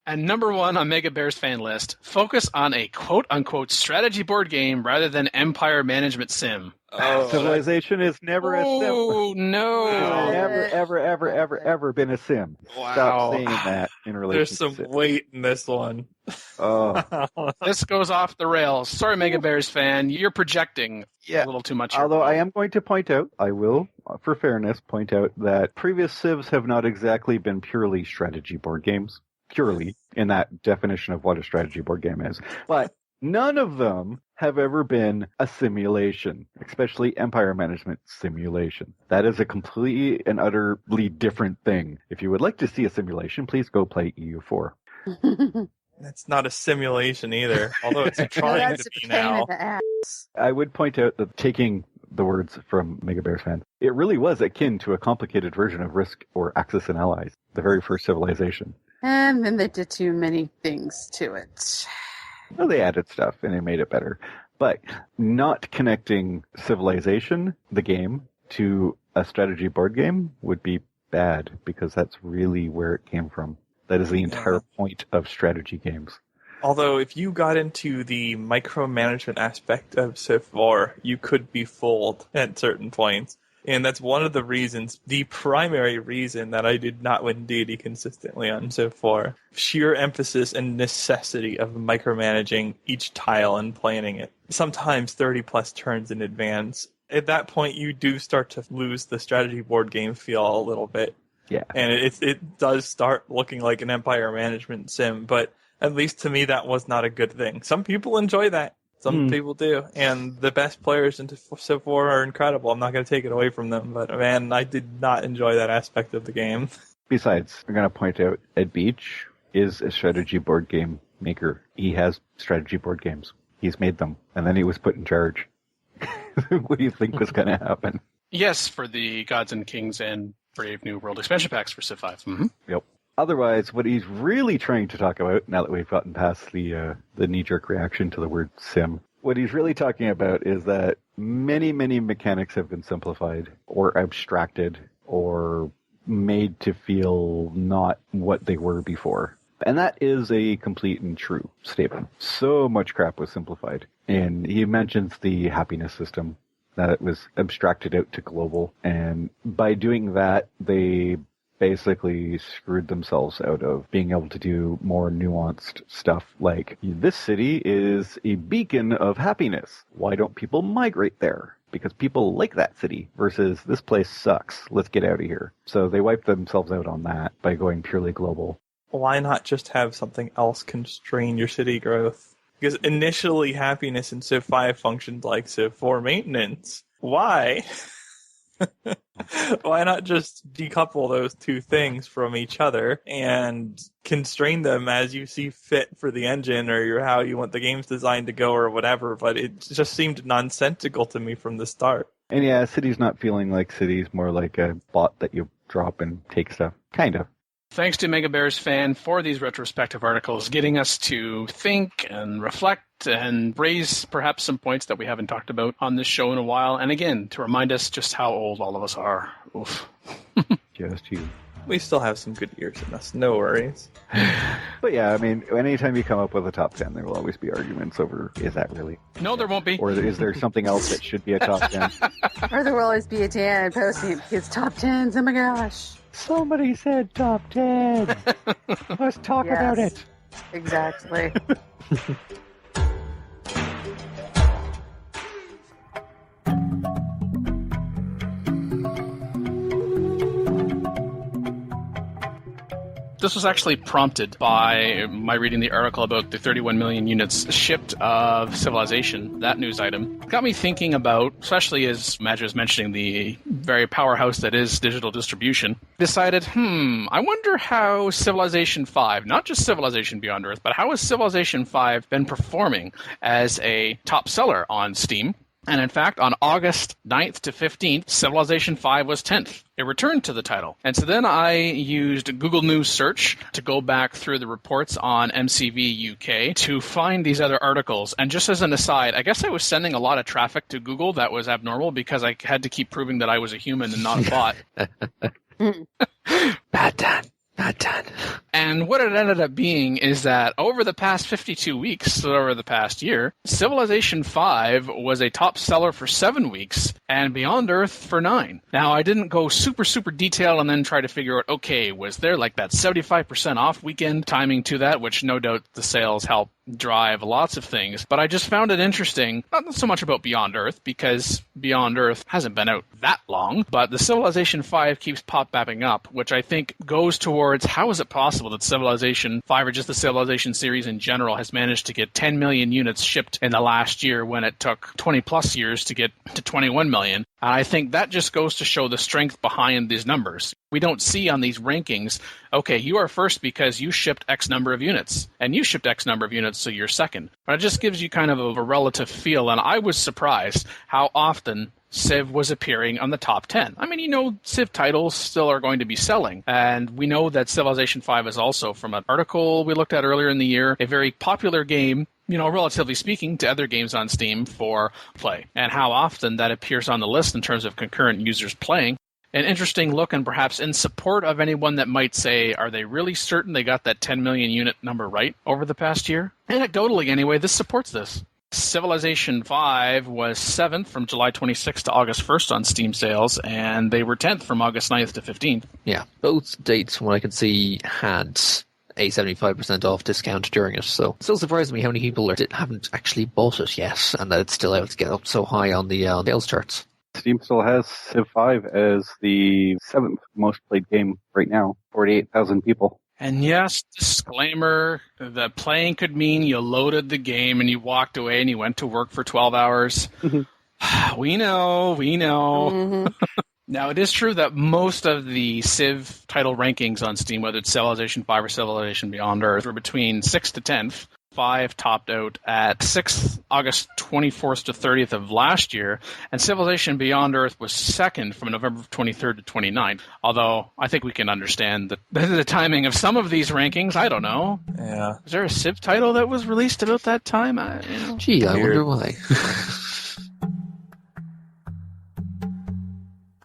[SPEAKER 2] And number 1 on Mega Bear's fan list, focus on a quote-unquote strategy board game rather than empire management sim.
[SPEAKER 9] Civilization is never a sim.
[SPEAKER 2] Oh, no.
[SPEAKER 9] It's never, ever been a sim.
[SPEAKER 3] Wow.
[SPEAKER 9] Stop saying that in relation
[SPEAKER 3] There's
[SPEAKER 9] to
[SPEAKER 3] some
[SPEAKER 9] sim.
[SPEAKER 3] weight in this one.
[SPEAKER 9] Oh.
[SPEAKER 2] This goes off the rails. Sorry, Mega Bears fan. You're projecting a little too much.
[SPEAKER 9] Although I am going to point out, I will, for fairness, point out that previous civs have not exactly been purely strategy board games. Purely, in that definition of what a strategy board game is. But none of them have ever been a simulation, especially empire management simulation. That is a completely and utterly different thing. If you would like to see a simulation, please go play EU4.
[SPEAKER 3] That's not a simulation either, although it's trying to be now.
[SPEAKER 9] I would point out that, taking the words from Mega Bears fan, it really was akin to a complicated version of Risk or Axis and Allies, the very first Civilization.
[SPEAKER 6] And then they did too many things to it.
[SPEAKER 9] Well, they added stuff and it made it better. But not connecting Civilization, the game, to a strategy board game would be bad, because that's really where it came from. That is the entire point of strategy games.
[SPEAKER 3] Although, if you got into the micromanagement aspect of Civ 4, you could be fooled at certain points. And that's one of the reasons, the primary reason, that I did not win deity consistently on Civ 4. Sheer emphasis and necessity of micromanaging each tile and planning it. Sometimes 30 plus turns in advance. At that point, you do start to lose the strategy board game feel a little bit.
[SPEAKER 9] Yeah.
[SPEAKER 3] And it does start looking like an empire management sim, but at least to me that was not a good thing. Some people enjoy that. Some people do. And the best players into Civ 4 are incredible. I'm not going to take it away from them, but man, I did not enjoy that aspect of the game.
[SPEAKER 9] Besides, I'm going to point out, Ed Beach is a strategy board game maker. He has strategy board games. He's made them. And then he was put in charge. What do you think was going to happen?
[SPEAKER 2] Yes, for the Gods and Kings and Brave New World expansion packs for Civ 5. Mm-hmm.
[SPEAKER 9] Yep. Otherwise, what he's really trying to talk about, now that we've gotten past the knee-jerk reaction to the word sim, what he's really talking about is that many, many mechanics have been simplified or abstracted or made to feel not what they were before. And that is a complete and true statement. So much crap was simplified. And he mentions the happiness system, that it was abstracted out to global. And by doing that, they basically screwed themselves out of being able to do more nuanced stuff like, this city is a beacon of happiness. Why don't people migrate there? Because people like that city, versus this place sucks. Let's get out of here. So they wiped themselves out on that by going purely global.
[SPEAKER 3] Why not just have something else constrain your city growth? Because initially happiness in Civ 5 functioned like Civ 4 maintenance. Why? Why not just decouple those two things from each other and constrain them as you see fit for the engine or how you want the game's designed to go or whatever? But it just seemed nonsensical to me from the start.
[SPEAKER 9] And yeah, city's not feeling like cities, more like a bot that you drop and take stuff. Kind of.
[SPEAKER 2] Thanks to Mega Bears fan for these retrospective articles, getting us to think and reflect and raise perhaps some points that we haven't talked about on this show in a while. And again, to remind us just how old all of us are. Oof.
[SPEAKER 9] Just you.
[SPEAKER 3] We still have some good years in us, no worries.
[SPEAKER 9] But yeah, I mean, anytime you come up with a top 10, there will always be arguments over, is that really?
[SPEAKER 2] No, there won't be.
[SPEAKER 9] Or is there something else that should be a top 10?
[SPEAKER 6] Or there will always be a Dan posting his top 10s. Oh my gosh.
[SPEAKER 9] Somebody said top 10. Let's talk about it.
[SPEAKER 6] Exactly.
[SPEAKER 2] This was actually prompted by my reading the article about the 31 million units shipped of Civilization, that news item. It got me thinking about, especially as Madge was mentioning the very powerhouse that is digital distribution, decided, I wonder how Civilization 5, not just Civilization Beyond Earth, but how has Civilization 5 been performing as a top seller on Steam? And in fact, on August 9th to 15th, Civilization 5 was 10th. It returned to the title. And so then I used Google News search to go back through the reports on MCV UK to find these other articles. And just as an aside, I guess I was sending a lot of traffic to Google that was abnormal because I had to keep proving that I was a human and not a bot.
[SPEAKER 5] Bad Dan. Not done.
[SPEAKER 2] And what it ended up being is that over the past 52 weeks, so over the past year, Civilization 5 was a top seller for 7 weeks and Beyond Earth for 9. Now, I didn't go super detailed and then try to figure out, okay, was there like that 75% off weekend timing to that, which no doubt the sales help drive lots of things. But I just found it interesting, not so much about Beyond Earth, because Beyond Earth hasn't been out that long, but the Civilization 5 keeps pop-bapping up, which I think goes towards how is it possible that Civilization 5, or just the Civilization series in general, has managed to get 10 million units shipped in the last year when it took 20 plus years to get to 21 million. And I think that just goes to show the strength behind these numbers. We don't see on these rankings, okay, you are first because you shipped X number of units, and you shipped X number of units, so you're second. But it just gives you kind of a relative feel, and I was surprised how often Civ was appearing on the top 10. I mean, Civ titles still are going to be selling, and we know that Civilization 5 is also, from an article we looked at earlier in the year, a very popular game, relatively speaking, to other games on Steam for play, and how often that appears on the list in terms of concurrent users playing. An interesting look, and perhaps in support of anyone that might say, are they really certain they got that 10 million unit number right over the past year? Anecdotally, anyway, this supports this. Civilization 5 was 7th from July 26th to August 1st on Steam sales, and they were 10th from August 9th to 15th.
[SPEAKER 5] Yeah, both dates, from what I can see, had a 75% off discount during it, so it still surprises me how many people haven't actually bought it yet, and that it's still able to get up so high on the sales charts.
[SPEAKER 4] Steam still has Civ 5 as the 7th most played game right now, 48,000 people.
[SPEAKER 2] And yes, disclaimer, the playing could mean you loaded the game and you walked away and you went to work for 12 hours. We know. Mm-hmm. Now, it is true that most of the Civ title rankings on Steam, whether it's Civilization 5 or Civilization Beyond Earth, were between 6th to 10th. 5 topped out at 6th, August 24th to 30th of last year, and Civilization Beyond Earth was 2nd from November 23rd to 29th, although I think we can understand the timing of some of these rankings. I don't know.
[SPEAKER 3] Yeah.
[SPEAKER 2] Is there a Civ title that was released about that time?
[SPEAKER 5] Gee, I wonder why.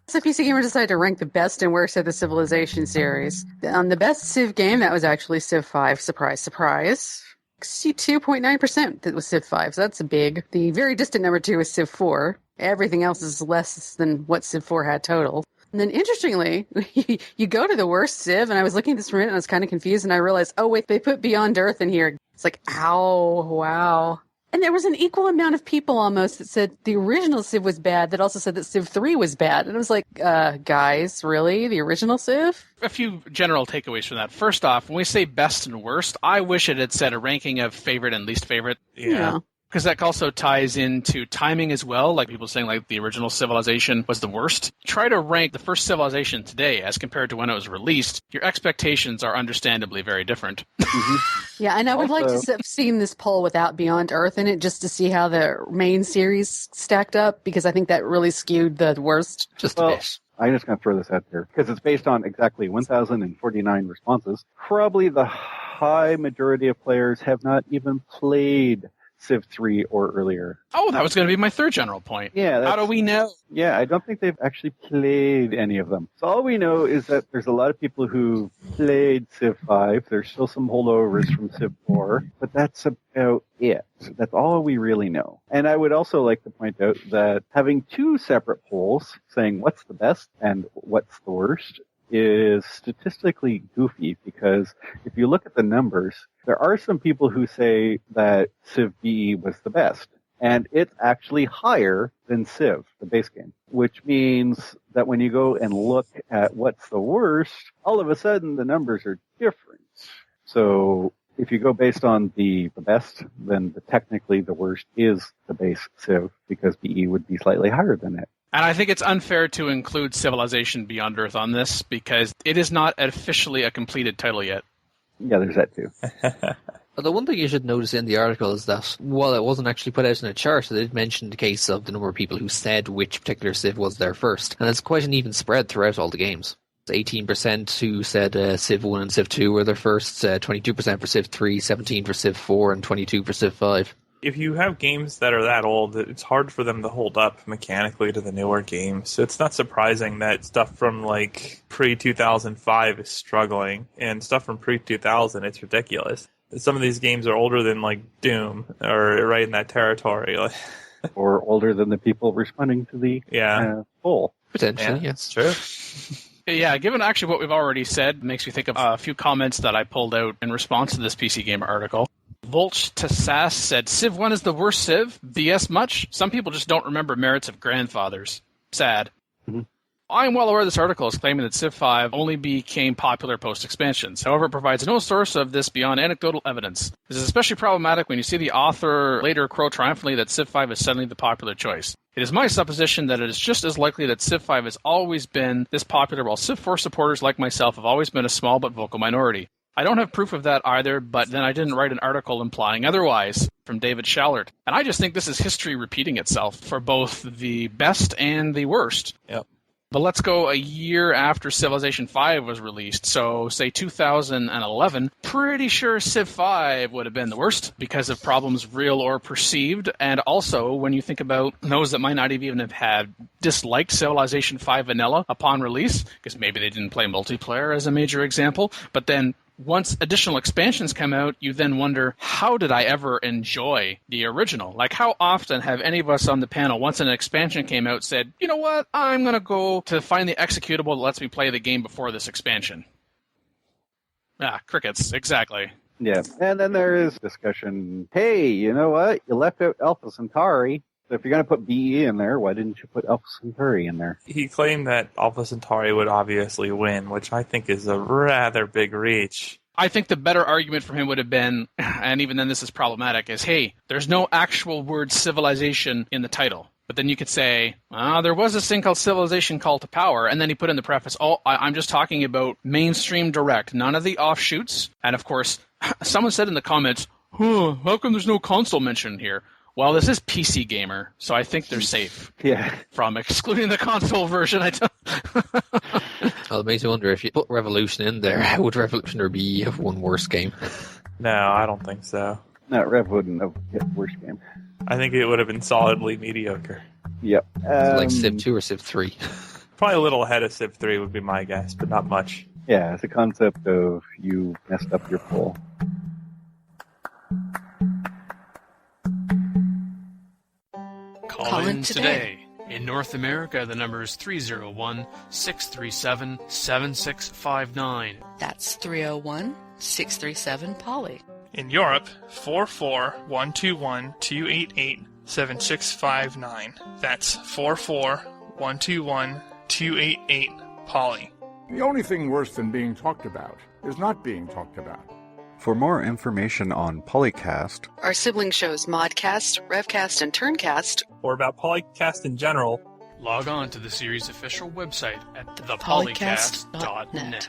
[SPEAKER 6] So PC Gamer decided to rank the best and worst of the Civilization series. On the best Civ game, that was actually Civ 5. Surprise, surprise. 62.9% that was Civ 5, so that's big. The very distant number 2 is Civ 4. Everything else is less than what Civ 4 had total. And then interestingly, you go to the worst Civ, and I was looking at this for a minute, and I was kind of confused, and I realized, oh wait, they put Beyond Earth in here. It's like, ow, wow. And there was an equal amount of people almost that said the original Civ was bad, that also said that Civ 3 was bad. And I was like, guys, really? The original Civ?
[SPEAKER 2] A few general takeaways from that. First off, when we say best and worst, I wish it had said a ranking of favorite and least favorite.
[SPEAKER 6] Yeah.
[SPEAKER 2] Because that also ties into timing as well, like people saying like the original Civilization was the worst. Try to rank the first Civilization today as compared to when it was released. Your expectations are understandably very different.
[SPEAKER 6] Yeah, and I would like to have seen this poll without Beyond Earth in it just to see how the main series stacked up, because I think that really skewed the worst.
[SPEAKER 5] Just a bit.
[SPEAKER 4] I'm just going to throw this out there, because it's based on exactly 1,049 responses. Probably the high majority of players have not even played Civ 3 or earlier.
[SPEAKER 2] Oh, that was going to be my third general point.
[SPEAKER 4] Yeah.
[SPEAKER 2] How do we know?
[SPEAKER 4] Yeah, I don't think they've actually played any of them. So all we know is that there's a lot of people who played Civ 5. There's still some holdovers from Civ 4, but that's about it. That's all we really know. And I would also like to point out that having two separate polls saying what's the best and what's the worst is statistically goofy, because if you look at the numbers, there are some people who say that Civ BE was the best. And it's actually higher than Civ, the base game, which means that when you go and look at what's the worst, all of a sudden the numbers are different. So if you go based on the best, then technically the worst is the base Civ, because BE would be slightly higher than it.
[SPEAKER 2] And I think it's unfair to include Civilization Beyond Earth on this, because it is not officially a completed title yet.
[SPEAKER 4] Yeah, there's that too.
[SPEAKER 5] The one thing you should notice in the article is that while it wasn't actually put out in a chart, it did mention the case of the number of people who said which particular Civ was their first. And it's quite an even spread throughout all the games. 18% who said Civ 1 and Civ 2 were their first, 22% for Civ 3, 17% for Civ 4, and 22% for Civ 5.
[SPEAKER 3] If you have games that are that old, it's hard for them to hold up mechanically to the newer games. So it's not surprising that stuff from like pre-2005 is struggling, and stuff from pre-2000, it's ridiculous. Some of these games are older than like Doom, or right in that territory.
[SPEAKER 4] Or older than the people responding to the poll.
[SPEAKER 5] Potentially,
[SPEAKER 3] yes. True.
[SPEAKER 2] Yeah, given actually what we've already said, makes me think of a few comments that I pulled out in response to this PC Gamer article. Volch to Sass said, Civ 1 is the worst Civ? BS much? Some people just don't remember merits of grandfathers. Sad.
[SPEAKER 4] Mm-hmm.
[SPEAKER 2] I'm well aware this article is claiming that Civ 5 only became popular post-expansions. However, it provides no source of this beyond anecdotal evidence. This is especially problematic when you see the author later crow triumphantly that Civ 5 is suddenly the popular choice. It is my supposition that it is just as likely that Civ 5 has always been this popular, while Civ 4 supporters like myself have always been a small but vocal minority. I don't have proof of that either, but then I didn't write an article implying otherwise, from David Shallard. And I just think this is history repeating itself for both the best and the worst.
[SPEAKER 3] Yep.
[SPEAKER 2] But let's go a year after Civilization 5 was released, so say 2011. Pretty sure Civ 5 would have been the worst because of problems real or perceived, and also when you think about those that might not even have had disliked Civilization 5 vanilla upon release, because maybe they didn't play multiplayer as a major example, but then once additional expansions come out, you then wonder, how did I ever enjoy the original? Like, how often have any of us on the panel, once an expansion came out, said, you know what, I'm going to go to find the executable that lets me play the game before this expansion? Crickets, exactly.
[SPEAKER 4] Yeah, and then there is discussion, hey, you know what, you left out Alpha Centauri. So if you're going to put BE in there, why didn't you put Alpha Centauri in there?
[SPEAKER 3] He claimed that Alpha Centauri would obviously win, which I think is a rather big reach.
[SPEAKER 2] I think the better argument for him would have been, and even then this is problematic, is, hey, there's no actual word civilization in the title. But then you could say, there was this thing called Civilization Call to Power, and then he put in the preface, I'm just talking about mainstream direct, none of the offshoots. And of course, someone said in the comments, how come there's no console mentioned here? Well, this is PC Gamer, so I think they're safe from excluding the console version.
[SPEAKER 5] Well, it makes me wonder, if you put Revolution in there, how would Revolution or BE have one worse game?
[SPEAKER 3] No, I don't think so.
[SPEAKER 4] No, Rev wouldn't have hit worse game.
[SPEAKER 3] I think it would have been solidly mediocre.
[SPEAKER 4] Yep.
[SPEAKER 5] Like Civ 2 or Civ 3?
[SPEAKER 3] Probably a little ahead of Civ 3 would be my guess, but not much.
[SPEAKER 4] Yeah, it's a concept of you messed up your poll.
[SPEAKER 2] Call in today. In North America, the number is 301-637-7659.
[SPEAKER 1] That's 301-637-POLY.
[SPEAKER 10] In Europe, 44121-288-7659. That's 44121-288-POLY.
[SPEAKER 11] The only thing worse than being talked about is not being talked about.
[SPEAKER 9] For more information on PolyCast,
[SPEAKER 1] Our sibling shows Modcast, Revcast, and Turncast,
[SPEAKER 3] or about PolyCast in general,
[SPEAKER 2] log on to the series' official website at thepolycast.net.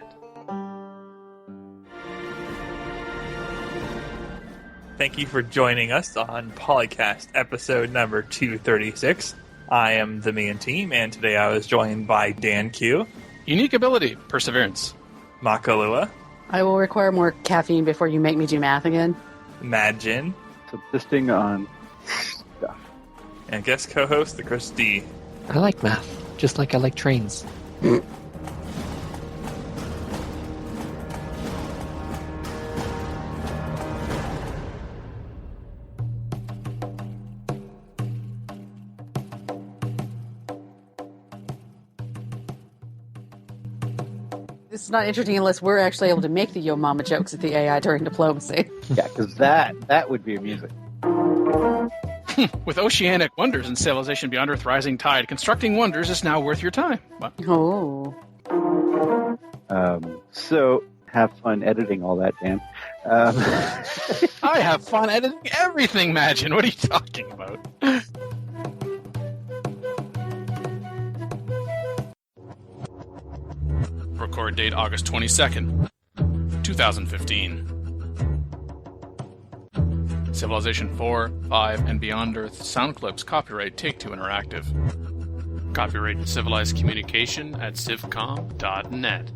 [SPEAKER 3] Thank you for joining us on PolyCast episode number 236. I am the Mean Team, and today I was joined by Dan Q.
[SPEAKER 2] Unique ability, Perseverance.
[SPEAKER 3] Makalua.
[SPEAKER 6] I will require more caffeine before you make me do math again.
[SPEAKER 3] Madjin.
[SPEAKER 4] subsisting on stuff.
[SPEAKER 3] And guest co-host, the Chris D.
[SPEAKER 5] I like math, just like I like trains.
[SPEAKER 6] This is not interesting unless we're actually able to make the Yo Mama jokes at the AI during diplomacy.
[SPEAKER 4] Yeah, because that would be amusing.
[SPEAKER 2] With oceanic wonders and civilization beyond Earth rising tide, constructing wonders is now worth your time. Wow.
[SPEAKER 6] Oh.
[SPEAKER 4] So have fun editing all that, Dan.
[SPEAKER 2] I have fun editing everything, Magin. What are you talking about? Record date August 22nd, 2015. Civilization 4, 5, and Beyond Earth sound clips copyright Take-Two Interactive. Copyright Civilized Communication at civcom.net.